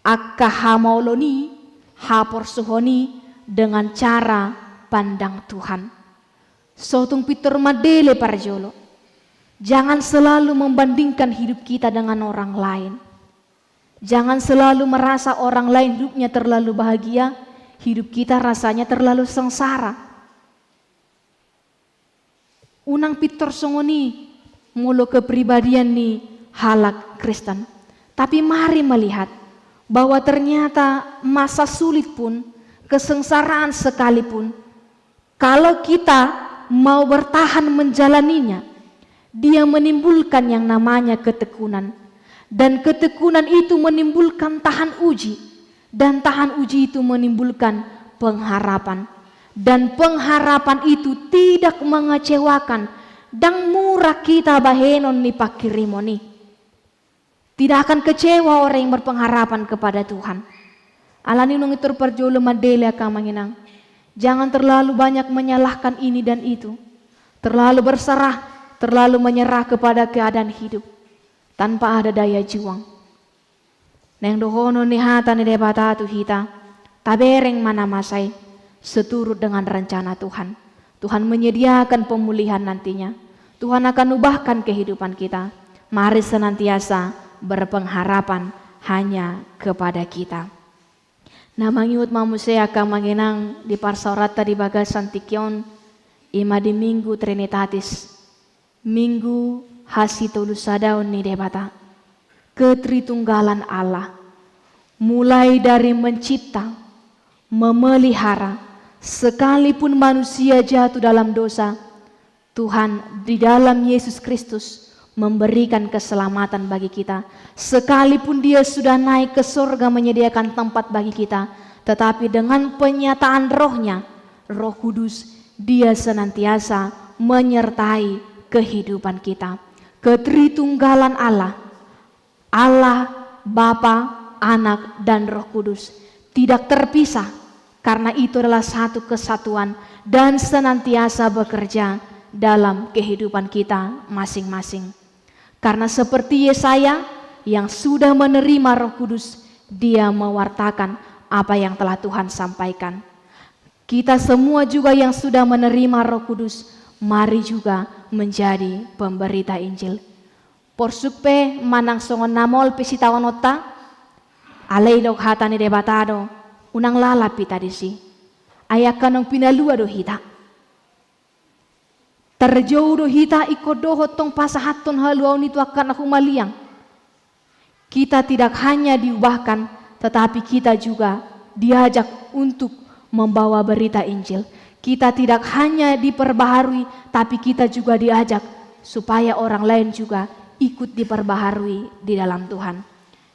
akahamoloni hapor suhoni dengan cara pandang Tuhan. Sotung pitur madele parjolo. Jangan selalu membandingkan hidup kita dengan orang lain. Jangan selalu merasa orang lain hidupnya terlalu bahagia, hidup kita rasanya terlalu sengsara. Unang pitor songoni mulu kepribadian ni halak Kristen. Tapi mari melihat bahwa ternyata masa sulit pun, kesengsaraan sekalipun, kalau kita mau bertahan menjalaninya, dia menimbulkan yang namanya ketekunan. Dan ketekunan itu menimbulkan tahan uji, dan tahan uji itu menimbulkan pengharapan. Dan pengharapan itu tidak mengecewakan, dan murah kita bahenon ni pakirimoni. Tidak akan kecewa orang yang berpengharapan kepada Tuhan. Alani nung itur perjolo madele akan manginang. Jangan terlalu banyak menyalahkan ini dan itu. Terlalu berserah, terlalu menyerah kepada keadaan hidup tanpa ada daya juang. Neng dohono ni hata ni debata tu hita, tabereng mana masai seturut dengan rencana Tuhan. Tuhan menyediakan pemulihan nantinya. Tuhan akan ubahkan kehidupan kita. Mari senantiasa berpengharapan hanya kepada kita. Namangiut mamusea akan manginang di parsaurata di bagasan tikyon ima di minggu Trinitatis. Minggu hasitulusadau ni debata. Ketritunggalan Allah. Mulai dari mencipta, memelihara, Sekalipun manusia jatuh dalam dosa, Tuhan di dalam Yesus Kristus memberikan keselamatan bagi kita. Sekalipun dia sudah naik ke surga menyediakan tempat bagi kita, tetapi dengan penyataan rohnya, Roh Kudus, dia senantiasa menyertai kehidupan kita. Ketritunggalan Allah, Allah Bapa, Anak, dan Roh Kudus tidak terpisah, karena itu adalah satu kesatuan dan senantiasa bekerja dalam kehidupan kita masing-masing. Karena seperti Yesaya yang sudah menerima Roh Kudus, dia mewartakan apa yang telah Tuhan sampaikan. Kita semua juga yang sudah menerima Roh Kudus, mari juga menjadi pemberita Injil. Porsukpe manang songon namol pesitawanota, alay dok hatani debatado, unang lalapi tadi si, ayakan ng pinalua do hita. Terjauh do hita ikodohot tong pasahaton haluaw nito akan aku maliang. Kita tidak hanya diubahkan, tetapi kita juga diajak untuk membawa berita Injil. Kita tidak hanya diperbaharui, tapi kita juga diajak supaya orang lain juga ikut diperbaharui di dalam Tuhan.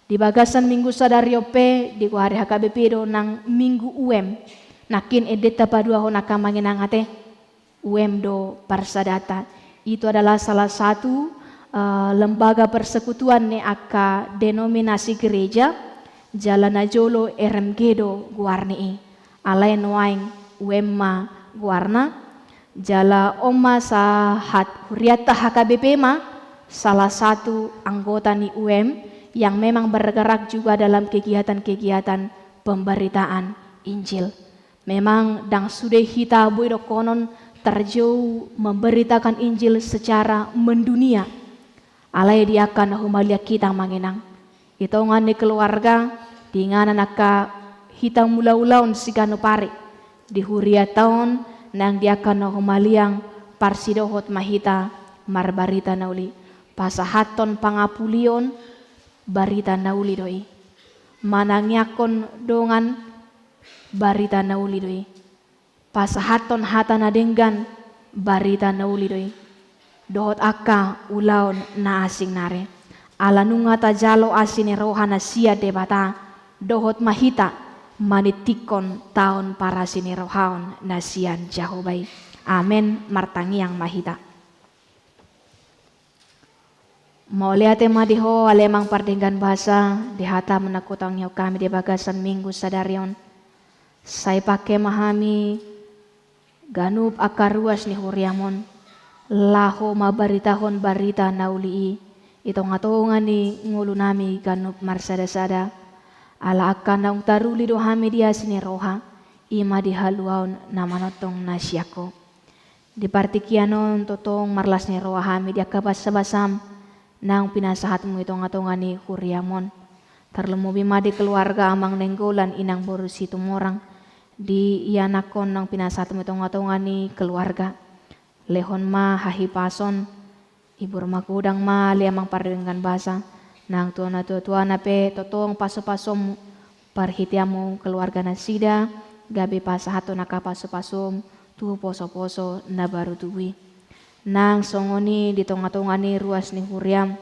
Di bagasan minggu sadariope di hari HKBP do nang minggu UM nakin edeta padua ho nakamanginangate UM do Parsadata. Itu adalah salah satu lembaga persekutuan ne aka denominasi gereja Jalana Jolo RMGdo Guarni alay noaing UM Guarna jala Oma sahat huriata HKBP ma salah satu anggota ni UM yang memang bergerak juga dalam kegiatan-kegiatan pemberitaan Injil. Memang dang sudah kita boido konon terjauh memberitakan Injil secara mendunia. Alay dia akan humalia kita manginang. Ito nga ni keluarga di nga naka hitang mula-ulaon si gano pare. Di huria taon nang dia akan humaliang parsidohot mahita marbarita nauli. Pasahaton pangapulion barita nauli doi. Manangyakon dongan barita nauli doi. Pasahaton hata nadenggan barita nauli doi. Dohot akka ulaon na asing nare. Alanunga ta jalo asine rohana sia debata. Dohot mahita manitikon taon para sini rohaon na sian Jehovah. Amen martangiang mahita. Mauliate madiho alemang pardenggan bahasa dihata menakutang nyaw kami di bagasan minggu sadarion. Saya pakai mahami ganup akaruas ni huriamon laho mabaritahon barita naulii itong atongan ni ngulu nami ganup marsada-sada ala akan naung taruli do hami dia sini roha ima dihaluaon namanotong nasyako di partikianon totong marlas ni roha hami dia kabas-basam nang pinasahatmu itong atongan ni huriamon terlemubi madi keluarga amang nenggolan inang borus itu morang di ianakon nang pinasahatmu itong atongan ni keluarga lehon ma hahipason ibu rumah kudang ma liamang pardenggan basa nang tuana pe totong paso-pasom parhitiamu keluarga nasida gabe pasahato naka paso-pasom tu poso-poso na baru tuwi nang songoni di tonga-tongani ruas ni huriam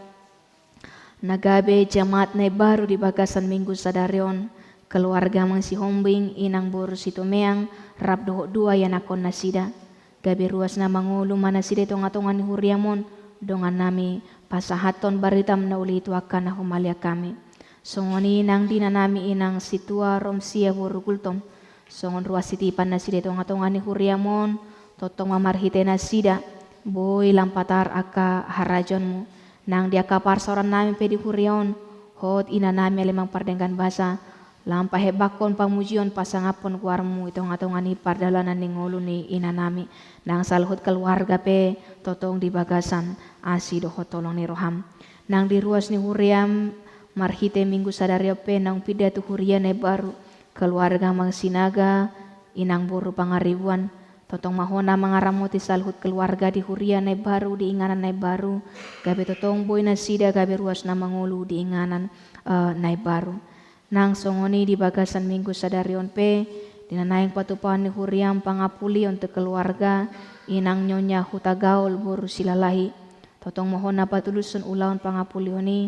nagabe jamaat na baru di bagasan minggu sadarion keluarga mang si hombing inang borus itu meang rab doho dua yanakon nasida gabi ruas na mangulu mana sida tonga-tonga ni huriamon dongan nami pasahaton baritam na uli itu akan na humalia kami songoni inang dina nami inang situa romsia burugultom songon ruas sitipan na sida tonga-tonga ni huriamon totong mamarhite na sida boy lampatar aka harajonmu nang dia kapar soran nami pedi huriaon hot ina nami alemang pardenggan basa lampa hebakon pamujion pasangapon kuarmu itong atongani pardalanan ni ngulu ni inanami nang salhut keluarga pe totong di bagasan asi doho tolong ni roham nang di ruas ni huriam marhite minggu sadario pe nang pida tu huria ne baru keluarga mang sinaga inang boru pangaribuan totong mahona mangaramuti salhut keluarga di huria ne baru di inganan ne baru gabe totong boy na sida gabe ruas na mangulu di inganan ne baru nang songoni di bagasan minggu sadarion pe dinanaing patupan ni huriam pangapuli untuk keluarga inang nyonya hutagaul buru silalahi totong mohon na patulusun ulaun pangapuli ni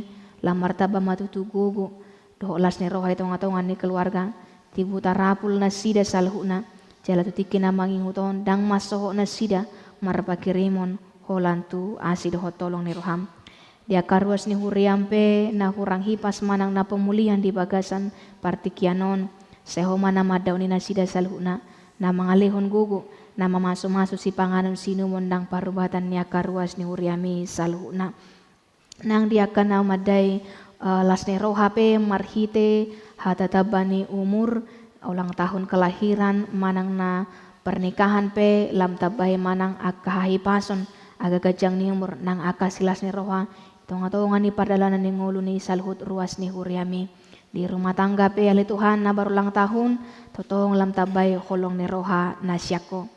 lamar taba matutu gugu doholas ni roha itong atongan ni keluarga tibuta rapul na sida salhuna jala tutiki na manginguton dang masoho na sida marpakirimon holantu asido hotolong ni roham dia karuas ni huriampe na hurang hipas manang na pemulihan di bagasan partikianon sehoma na madaw ni nasida salhuna na mangalihon gugu na mamaso-maso si panganon sinumon dang parubatan niya karuas ni huriami salhuna nang dia kana maday las ni roha pe marhite hatataba ni umur ulang tahun kelahiran manang na pernikahan pe lam tabay manang akahipason aga gajang ni umur nang akasilas ni roha tonga-tonga ni pardalanan ni ngulu ni salhut ruas ni huriami di rumah tangga pe ali Tuhan na baru ulang tahun totong lam tabay holong ni roha na syako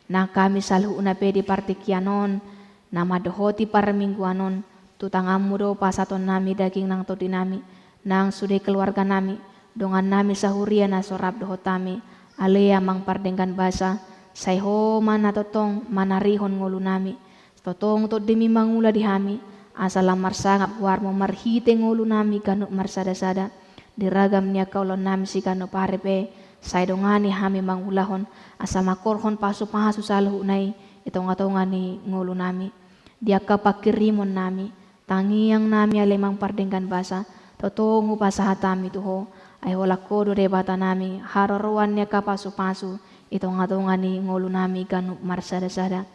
na kami salhu na pe di partikianon na madohoti para mingguanon tutangamu do pasaton nami daging nang todi nami nang sude keluarga nami dongan nami sahuria na sorab dohotami alea mang pardenggan basa sayho mana totong manarihon ngulu nami totong to demi mangula di hami asal lamar sangap warmo marhite ngulu nami kanuk marsada-sada diragam niya kaulon nami si kanuk parepe say dongani hami mangulahon asal makorhon pasu-pasu salhu nai itong atongani ngulu nami dia kapakirimon nami tangiang nami alemang pardenggan basa totong upasahatami tuho ay wala kodo debata nami haroroan niya kapasu-pasu itong atongani ngulu nami kanuk marsada-sada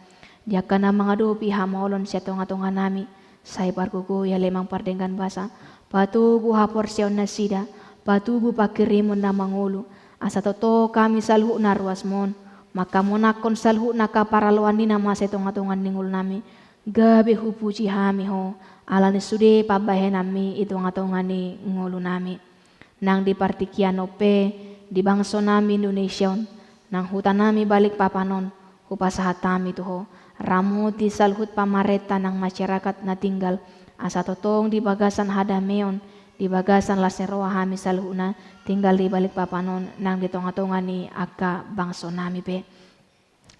dia kana mangadopi hamolon siya tong atongan nami say barkuku ya lemang pardenggan basa patubu hapor siya na sida patubu pakirimon na mangulu asa toto kami salhu na ruasmon maka monakon salhu na kaparaluan ni nama sa itong atongan ningul nami gabi hupuci hami ho ala ni sude pabahe nami itong atongan ni ngulu nami nang di partikiano pe di bangso nami Indonesia nang hutan nami balik papanon hupasahatami tuho ramuti salhut pamareta ng masyarakat na tinggal asa totong di bagasan hadameon di bagasan laseroa hami salhuna tinggal di balik papanon nang ditonga-tonga ni aka bangso nami pe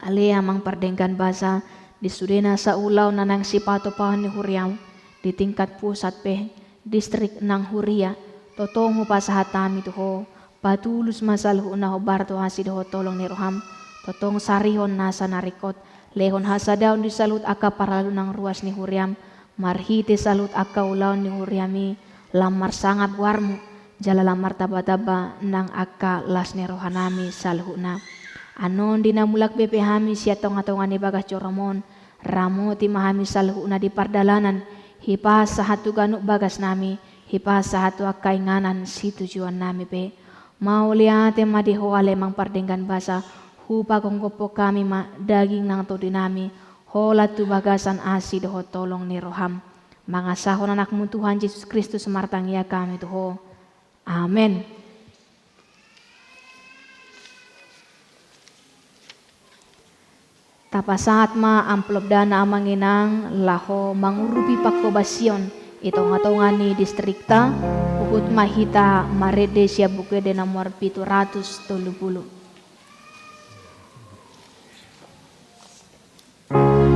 alea mang pardenggan basa di sudena sa ulaw na nang sipato pa ni Huriam di tingkat pusat pe distrik nang Huria totong hupasahatami tuho patulus masalhuna hobarto hasid ho tolong ni roham totong sarihon nasa narikot lehon hasa daun di salut aka paralu nang ruas ni Huriam marhite salut aka ulaun ni Huriami lamar sangap warmu jala lamar taba-taba nang aka las ni rohanami salhuna anon dinamulak bepe hami siya tonga-tonga ni bagas coromon ramo ti mahami salhuna di pardalanan hipas sa hatu ganuk bagas nami hipas sa hatu akainganan si tujuan nami pe mau liate madiho alemang pardenggan basa hupa kongkopo kami ma daging nang to dinami hola tu bagasan asi doho tolong ni roham mangasahon anakmu Tuhan Yesus Kristus martangia kami tuho amen. Tapasaat ma amplop dana amanginang laho mangurupi pakobasyon itong atongan ni distrikta uhut mahita marede siya buke de nomor 730. Sai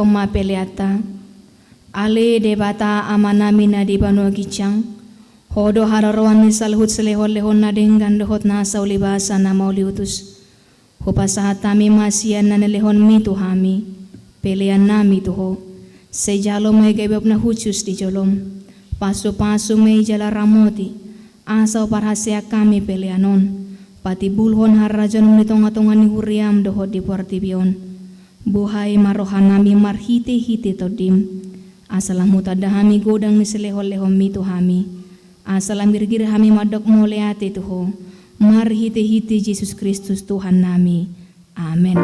koma peleata. Ale debata amanami na di banua gicang. Hodo hararoan ni salhut selehon-lehon na denggan dohot na sa ulibasa na mauliutus. Hupasahat tami masian na nelehon mi tuhami. Pelean nami tuho. Sejalo may gaibab na hutus di jolom. Paso-paso may jala ramoti. Asaw parhasya kami peleanon. Pati bulhon harajan nitong-atongan ni huriam dohot di portibion. Buhay marohan nami marhite-hite todim. Asalam mutadahami godang ni selehon-lehon mi tuhami. Asalam mirgir hami madok moleate tuho. Marhite-hite Yesus Kristus Tuhan nami. Amin.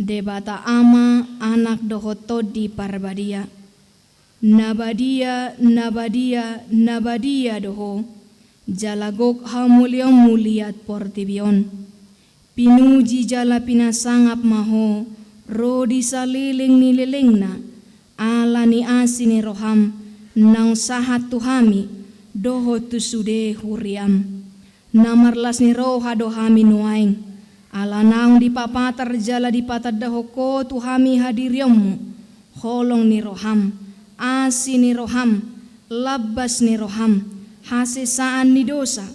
Debata ama anak dohoto di parbadia. Nabadia, nabadia, nabadia doho. Jalagok hamuliom muliat portibion. Pinuji jala pinasangap maho. Rodi saliling nililingna. Ala ni asini roham. Nang sahat tuhami. Doho tusude huriam. Namarlas ni roha dohami nuaing. Alanang di papatar jala di patadaho ko tuhami hadiriomu. Holong ni roham, asi ni roham, labas ni roham, hasesaan ni dosa,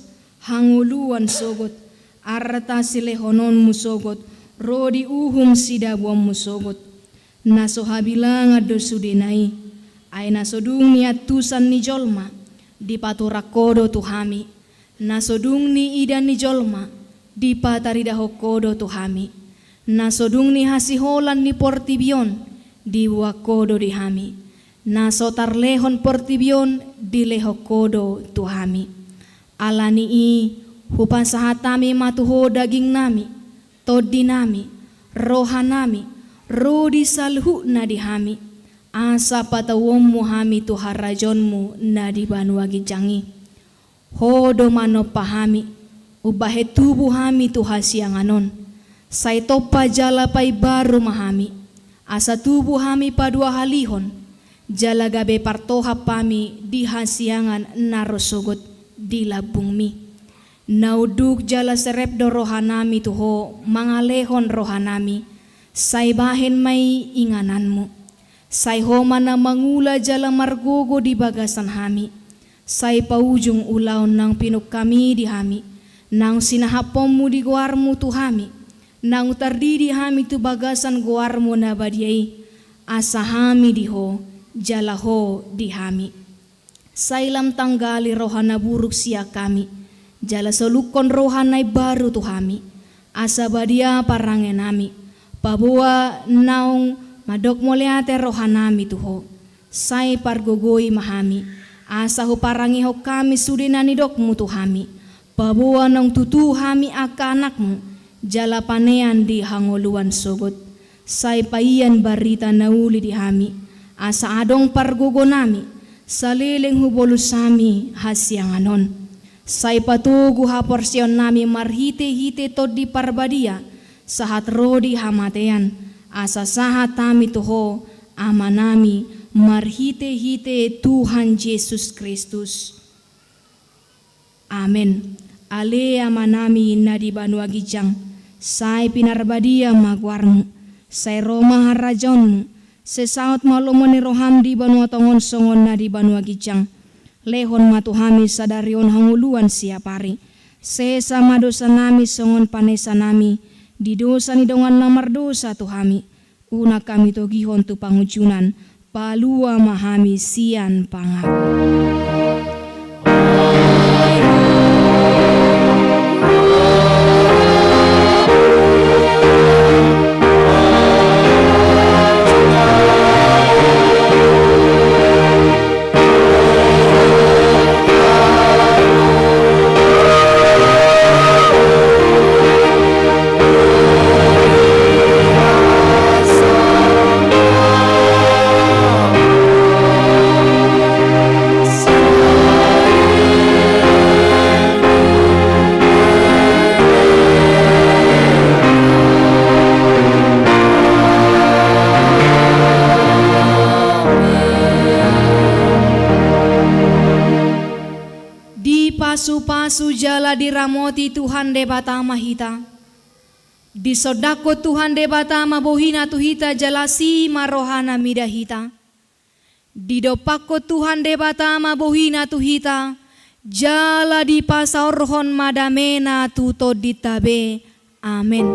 hanguluan sogot, arta silehonon musogot, rodi uhum sidabuam musogot. Naso habilang ado sudenai, ay nasodung ni atusan ni jolma, di paturakodo tuhami, nasodung ni idan ni jolma, di pataridaho kodo tuhami. Nasodung ni hasiholan ni portibion, di wakodo di hami. Nasotarlehon portibion, di leho kodo tuhami. Alani i hupasahatami matuho daging nami, todi nami, rohanami, rodi salhu na di hami. Asa patawom hami tuharajonmu na di banuagi jangi. Hodo mano pahami. Ubahe tubuh hami tuha sianganon. Say topa jala pay baru mahami. Asa tubuh hami padua halihon. Jala gabe partoha pami di hasiangan narosogot di labung mi. Nauduk jala serepdo rohanami tuho mangalehon rohanami. Say bahen may ingananmu. Say homa na mangula jala margogo di bagasan hami. Say paujung ulaw ng pinuk kami di hami. Nang sinahapommu di guarmu tuhami, nang tardidi hami tu bagasan guarmu na badiai, asa hami diho, jalaho di hami. Sailam tanggali rohana buruk sia kami, jala solukon rohanay baru tuhami, asa badia parangenami, pabua naung madok moleate rohanami tuho, say pargogoi mahami, asa ho parangiho kami sudinani dokmu tuhami. Pabuan ng tutu hami aka anakmu, jala panean di hangoluan sogot. Say paian barita nauli di hami, asa adong pargugo nami, saliling hubolus sami hasyanganon. Say patugu ha porsyon nami marhite-hite to di parbadia, sahat rodi hamatean, asa sahat tami tuho, ama nami marhite-hite Tuhan Yesus Kristus. Amin. Ale amanami na di banua gijang, say pinarbadia magwarmu, say Roma harajonmu, sesaut malumon ni roham di banua tongon songon na di banua gijang, lehon matuhami sadarion hanguluan siapari, sesama dosa nami songon panesa nami, di dosa ni dongan lamar dosa tuhami, una kami togihon tu pangujunan, palua mahami sian pangaku. pasu-pasu jala diramoti Tuhan debata mahita. Di sodako Tuhan debata mabohina tuhita jalasi marohana midahita. Di dopako Tuhan debata mabohina tuhita jala di pasaorhon madamena tuto ditabe. Amin.